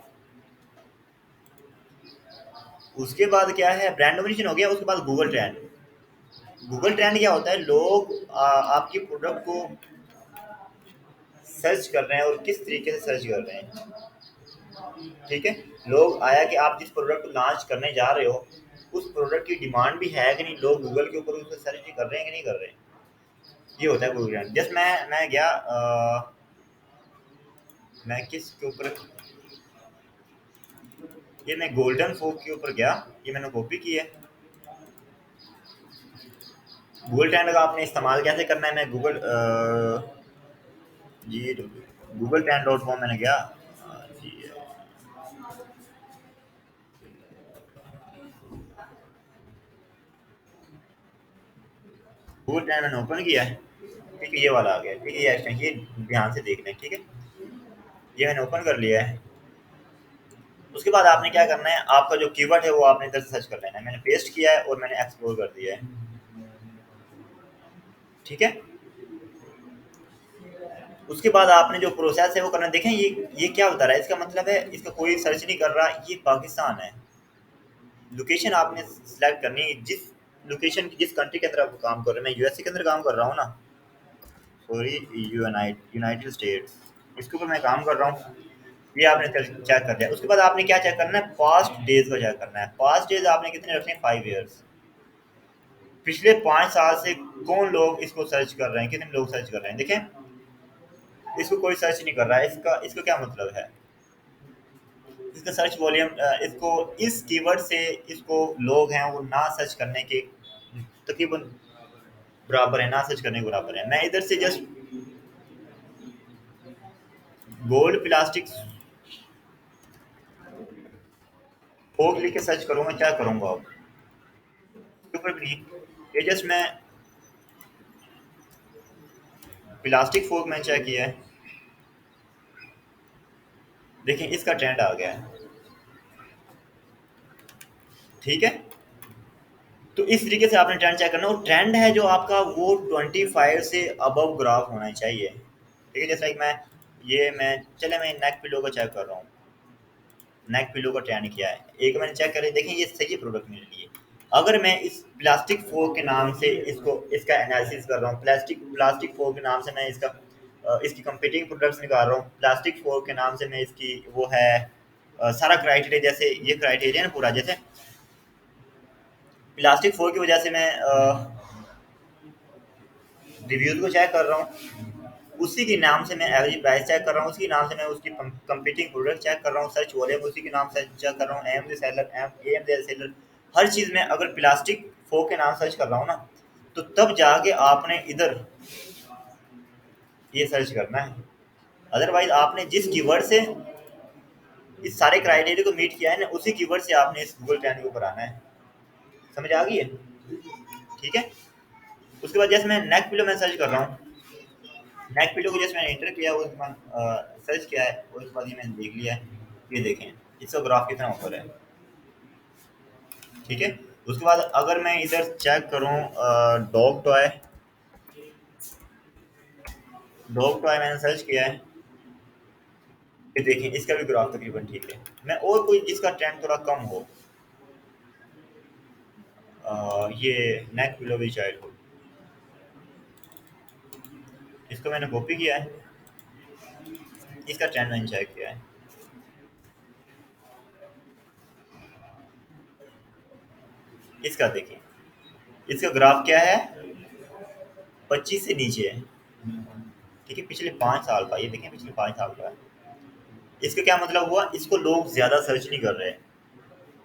उसके बाद क्या है, ब्रांड डोमिनेशन हो गया। उसके बाद गूगल ट्रेंड। गूगल ट्रेंड क्या होता है, लोग आपके प्रोडक्ट को सर्च कर रहे हैं और किस तरीके से सर्च कर रहे हैं, ठीक है? लोग आया कि आप जिस प्रोडक्ट को लॉन्च करने जा रहे हो उस प्रोडक्ट की डिमांड भी है कि नहीं, लोग गूगल के ऊपर उसे सर्च भी कर रहे हैं कि नहीं कर रहे हैं, ये होता है गूगल ट्रेंड। जस्ट मैं गया मैं किस के ऊपर, ये मैं गोल्डन फोक के ऊपर गया, ये मैंने कॉपी की है। गूगल ट्रेंड का आपने इस्तेमाल कैसे करना है, मैं जी गूगल ट्रेंड डॉट कॉम मैंने गया, जी गूगल ट्रेंड मैंने ओपन किया है, ठीक है? ये वाला आ गया, ठीक है? ये एक्सटेंशन, ये ध्यान से देख लें, ठीक है? ये मैंने ओपन कर लिया है। उसके बाद आपने क्या करना है, आपका जो कीवर्ड है वो आपने इधर से सर्च कर लेना है। मैंने पेस्ट किया है और मैंने एक्सप्लोर कर दिया है, ठीक है? उसके बाद आपने जो प्रोसेस है वो करना है। देखें, ये क्या बता रहा है, इसका मतलब है इसका कोई सर्च नहीं कर रहा, ये पाकिस्तान है। लोकेशन आपने सिलेक्ट करनी है, जिस लोकेशन की, जिस कंट्री के अंदर आप काम कर रहे हैं। मैं यूएसए के अंदर काम कर रहा हूँ ना, सॉरी, यूनाइटेड स्टेट्स, इसके ऊपर मैं काम कर रहा हूँ। ये आपने चेक कर लिया। उसके बाद आपने क्या चेक करना है, पास्ट डेज को चेक करना है। पास्ट डेज आपने कितने रखने हैं, 5 ईयर्स। पिछले 5 साल से कौन लोग इसको सर्च कर रहे हैं, कितने लोग सर्च कर रहे हैं, देखें। इसको कोई सर्च नहीं कर रहा है, इसका क्या मतलब है, इसका सर्च वॉल्यूम, इसको इस कीवर्ड से इसको लोग हैं वो ना सर्च करने के तकरीबन बराबर है, ना सर्च करने के बराबर है। मैं इधर से जस्ट गोल्ड प्लास्टिक, फोक लिख के सर्च करूंगा, क्या करूंगा अब इसके ऊपर भी नहीं। ये जस्ट मैं प्लास्टिक फोक में चेक किया है, देखिए इसका ट्रेंड आ गया है। ठीक है, तो इस तरीके से आपने ट्रेंड चेक करना, और ट्रेंड है जो आपका वो 25 से अबव ग्राफ होना चाहिए। ठीक है, जैसा कि मैं चले मैं नेक पिलो को चेक कर रहा हूँ, नेक पिलो का ट्रेंड किया है, एक मैंने चेक करे, देखें ये सही प्रोडक्ट मेरे लिए। अगर मैं इस प्लास्टिक फोक के नाम से इसका एनालिसिस कर रहा हूँ, प्लास्टिक फोक के नाम से मैं इसकी कंपीटिंग प्रोडक्ट्स निकाल रहा हूँ, प्लास्टिक फोक के नाम से मैं इसकी वो है सारा क्राइटेरिया, जैसे ये क्राइटेरिया ना पूरा, जैसे प्लास्टिक फोक की वजह से मैं रिव्यूज को चेक कर रहा हूँ, उसी के नाम से मैं एवरेज प्राइस चेक कर रहा हूँ, उसी के नाम से मैं उसकी कंपीटिंग प्रोडक्ट चेक कर रहा हूँ, सर्च वॉल्यूम उसी के नाम से चेक कर रहा हूँ, एम सेलर, हर चीज़ में अगर प्लास्टिक फोक के नाम सर्च कर रहा हूँ ना, तो तब जाके आपने इधर ये सर्च करना है। अदरवाइज आपने जिस कीवर्ड से इस सारे क्राइटेरिया को मीट किया है ना, उसी कीवर्ड से आपने इस गूगल ट्रेंड के ऊपर आना है। समझ आ गई है? ठीक है, उसके बाद जैसे मैं नेक पिलो में सर्च कर रहा हूँ, नेक पिलो को जैसे मैंने इंटर किया, उसमें सर्च किया है, और उसके बाद ये मैंने देख लिया है, ये देखें इसका ग्राफ कितना ऊपर है। ठीक है, उसके बाद अगर मैं इधर चेक करूँ डॉग टॉय मैंने सर्च किया है, ये देखें इसका भी ग्राफ तकरीबन ठीक है। मैं और कोई जिसका ट्रेंड थोड़ा कम हो, ये नेक पिलो भी चाइल्ड, इसको मैंने कॉपी किया है, इसका ट्रेंड मैंने चेक किया है, इसका देखिए, इसका ग्राफ क्या है, 25 से नीचे है। ठीक है, पिछले 5 साल का, ये देखें पिछले 5 साल का है। इसका क्या मतलब हुआ, इसको लोग ज्यादा सर्च नहीं कर रहे हैं।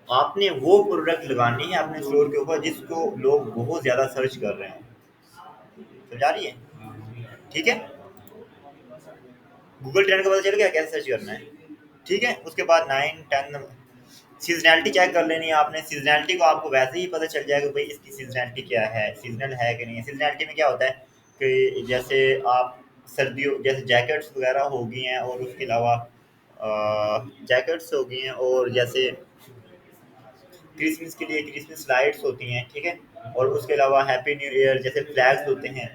आपने वो प्रोडक्ट लगानी है अपने स्टोर के ऊपर जिसको लोग बहुत ज्यादा सर्च कर रहे हैं। समझ आ रही है? ठीक है, गूगल ट्रेंड का पता चल गया कैसे सर्च करना है। ठीक है, उसके बाद 9 10 सीजनैलिटी चेक कर लेनी है आपने। सीजनैलिटी को आपको वैसे ही पता चल जाएगा भाई इसकी सीजनैलिटी क्या है, सीजनल है कि नहीं है। सीजनैलिटी में क्या होता है कि जैसे आप सर्दियों, जैसे जैकेट्स वगैरह हो गई हैं, और उसके अलावा जैकेट्स हो गई हैं, और जैसे क्रिसमस के लिए क्रिसमस लाइट्स होती हैं। ठीक है, और उसके अलावा हैप्पी न्यू ईयर जैसे फ्लैग्स होते हैं,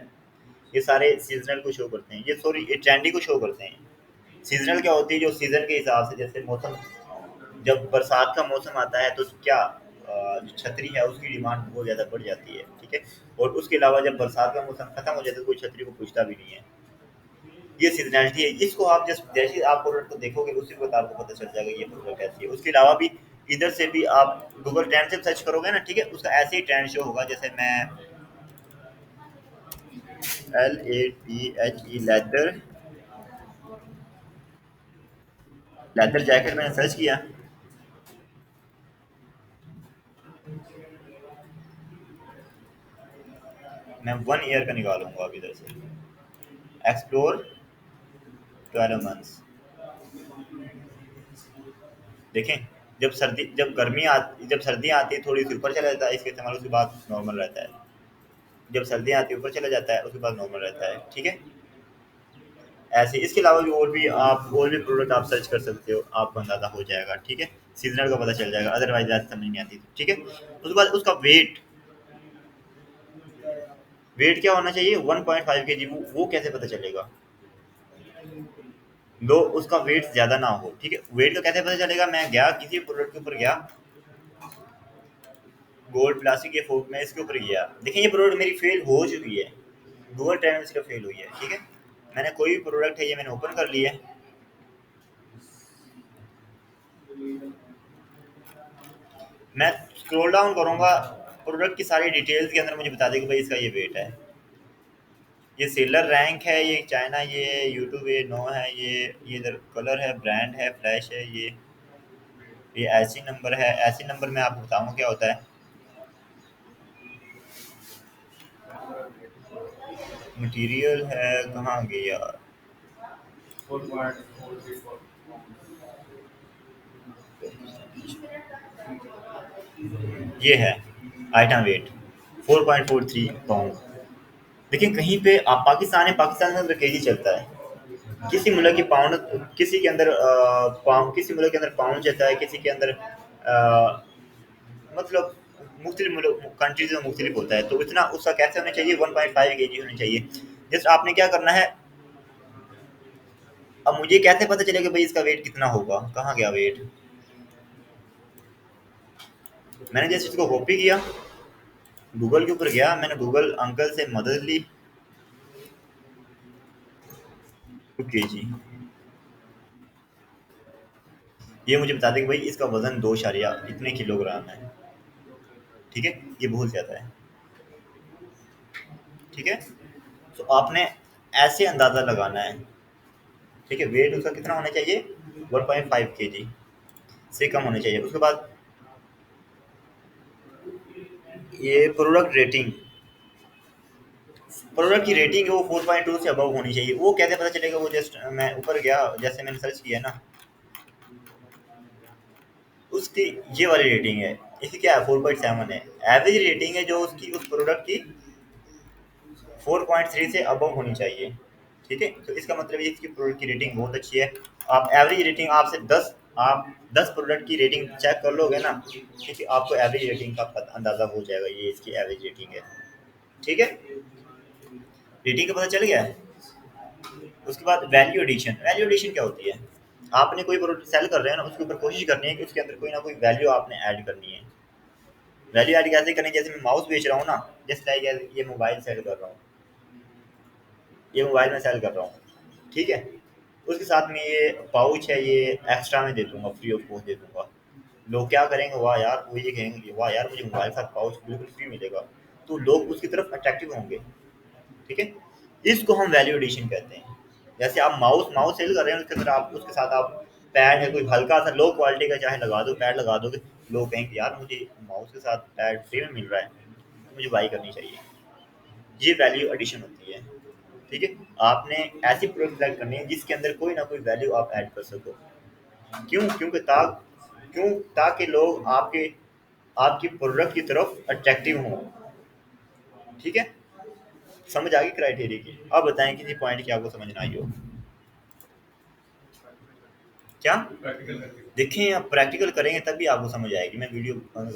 ये सारे सीजनल को शो करते हैं, ये सॉरी ये ट्रेंडी को शो करते हैं। सीजनल क्या होती है, जो सीजन के हिसाब से, जैसे मौसम, जब बरसात का मौसम आता है तो क्या जो छतरी है उसकी डिमांड बहुत ज़्यादा बढ़ जाती है। ठीक है, और उसके अलावा जब बरसात का मौसम खत्म हो जाता है तो कोई छतरी को पूछता भी नहीं है। ये सीजनैलिटी है, इसको आप जस्ट जैसे आप प्रोडक्ट को देखोगे उसी वक्त आपको पता चल जाएगा ये प्रोडक्ट ऐसी है। उसके अलावा भी इधर से भी आप गूगल ट्रेंड से सर्च करोगे ना, ठीक है, उसका ऐसे ही ट्रेंड शो होगा। जैसे मैं LATHE लेदर, लेदर जैकेट मैंने सर्च किया, मैं 1 ईयर का निकालूंगा अब इधर से, एक्सप्लोर 12 मंथ्स। देखें, जब सर्दियाँ आती है थोड़ी सी ऊपर चला जाता है इसका इस्तेमाल, उसके बाद नॉर्मल रहता है। जब सर्दियाँ आती है ऊपर चला जाता है, उसके बाद नॉर्मल रहता है। ठीक है, ऐसे इसके अलावा भी और भी प्रोडक्ट आप सर्च कर सकते हो, आपको अंदाजा हो जाएगा। ठीक है, सीजनल का पता चल जाएगा, अदरवाइज ज़्यादा समझ नहीं आती। ठीक है, उसके बाद उसका वेट क्या होना चाहिए, 1.5 kg, वो कैसे पता चलेगा, लो उसका वेट ज़्यादा ना हो। ठीक है, वेट का कैसे पता चलेगा, मैं गया किसी प्रोडक्ट के ऊपर गया, गोल्ड प्लास्टिक के फोक में इसके ऊपर गया, देखिए ये प्रोडक्ट मेरी फेल हो चुकी है, गूगल ट्रेंड में सिर्फ फेल हुई है। ठीक है, मैंने कोई भी प्रोडक्ट है ये मैंने ओपन कर लिया है, मैं स्क्रॉल डाउन करूंगा, प्रोडक्ट की सारी डिटेल्स के अंदर मुझे बता देगा भाई इसका ये वेट है, ये सेलर रैंक है, ये चाइना, ये यूट्यूब, ये नो है, ये इधर कलर है, ब्रांड है, फ्लैश है, ये ऐसी नंबर है। ऐसी नंबर मैं आपको बताऊंगा क्या होता है। मटेरियल है, कहाँ गई यार,
4.44 pounds.
ये है आइटम वेट 4.43 पाउंड। लेकिन कहीं पे आप पाकिस्तान है, पाकिस्तान में अंदर केजी चलता है, किसी मुल्क की पाउंड, किसी के अंदर पाउंड, किसी मुल्क के अंदर पाउंड चलता है, किसी के अंदर मतलब मुख्तलिफ मुल्क कंट्रीज में मुख्तलिफ होता है। तो इतना उसका कैसे होना चाहिए, 1.5 केजी होनी चाहिए। जस्ट आपने क्या करना है, अब मुझे कैसे पता चलेगा भाई इसका वेट कितना होगा, कहाँ गया वेट। मैंने जैसे इसको कॉपी किया, गूगल के ऊपर गया, मैंने गूगल अंकल से मदद ली, 2 केजी। ये मुझे बता दें कि भाई इसका वजन 2 इतने किलोग्राम है। ठीक है, ये बहुत ज़्यादा है। ठीक है, तो आपने ऐसे अंदाज़ा लगाना है। ठीक है, वेट उसका कितना होना चाहिए, 1.5 केजी से कम होना चाहिए। उसके बाद ये प्रोडक्ट रेटिंग, प्रोडक्ट की रेटिंग है वो 4.2 से अबव होनी चाहिए। वो कैसे पता चलेगा, वो जस्ट मैं ऊपर गया, जैसे मैंने सर्च किया ना, उसकी ये वाली रेटिंग है, इसकी क्या है 4.7 है। एवरेज रेटिंग है जो उसकी उस प्रोडक्ट की 4.3 से अबव होनी चाहिए। ठीक है, तो इसका मतलब ये इसकी प्रोडक्ट की रेटिंग बहुत अच्छी है। आप एवरेज रेटिंग आपसे 10, आप 10 प्रोडक्ट की रेटिंग चेक कर लोगे ना, ठीक है, आपको एवरेज रेटिंग का अंदाज़ा हो जाएगा, ये इसकी एवरेज रेटिंग है। ठीक है, रेटिंग का पता चल गया है। उसके बाद वैल्यू एडिशन, वैल्यू एडिशन क्या होती है, आपने कोई प्रोडक्ट सेल कर रहे हैं ना, उसके ऊपर कोशिश करनी है कि उसके अंदर कोई ना कोई वैल्यू आपने ऐड करनी है। वैल्यू ऐड कैसे करनी है, जैसे मैं माउस बेच रहा हूँ ना, जैसे लाइक ये मोबाइल सेल कर रहा हूँ, ये मोबाइल में सेल कर रहा हूँ। ठीक है, उसके साथ में ये पाउच है, ये एक्स्ट्रा में दे दूंगा, फ्री ऑफ कॉस्ट दे दूंगा। लोग क्या करेंगे, वाह यार, वो ये कहेंगे वाह यार मुझे मोबाइल के साथ पाउच बिल्कुल फ्री मिलेगा, तो लोग उसकी तरफ अट्रैक्टिव होंगे। ठीक है, इसको हम वैल्यू एडिशन कहते हैं। जैसे आप माउस माउस सेल कर रहे हैं, उसके अंदर आप उसके साथ आप पैड है कोई हल्का सा लो क्वालिटी का चाहे लगा दो, पैड लगा दोगे, लोग कहेंगे यार मुझे माउस के साथ पैड फ्री में मिल रहा है, तो मुझे बाई करनी चाहिए। ये वैल्यू एडिशन होती है। ठीक है, आपने ऐसी प्रोडक्ट सेलेक्ट करनी है जिसके अंदर कोई ना कोई वैल्यू आप ऐड कर सको। क्यों, क्योंकि क्यों, ताकि लोग आपके आपकी प्रोडक्ट की तरफ अट्रैक्टिव हों। ठीक है, समझ आ गई क्राइटेरिया की। अब बताएं किसी पॉइंट की आपको समझ ना आई हो। क्या
प्रैक्टिकल करके
देखें, आप प्रैक्टिकल करेंगे तभी आपको समझ आएगी। मैं वीडियो बंद कर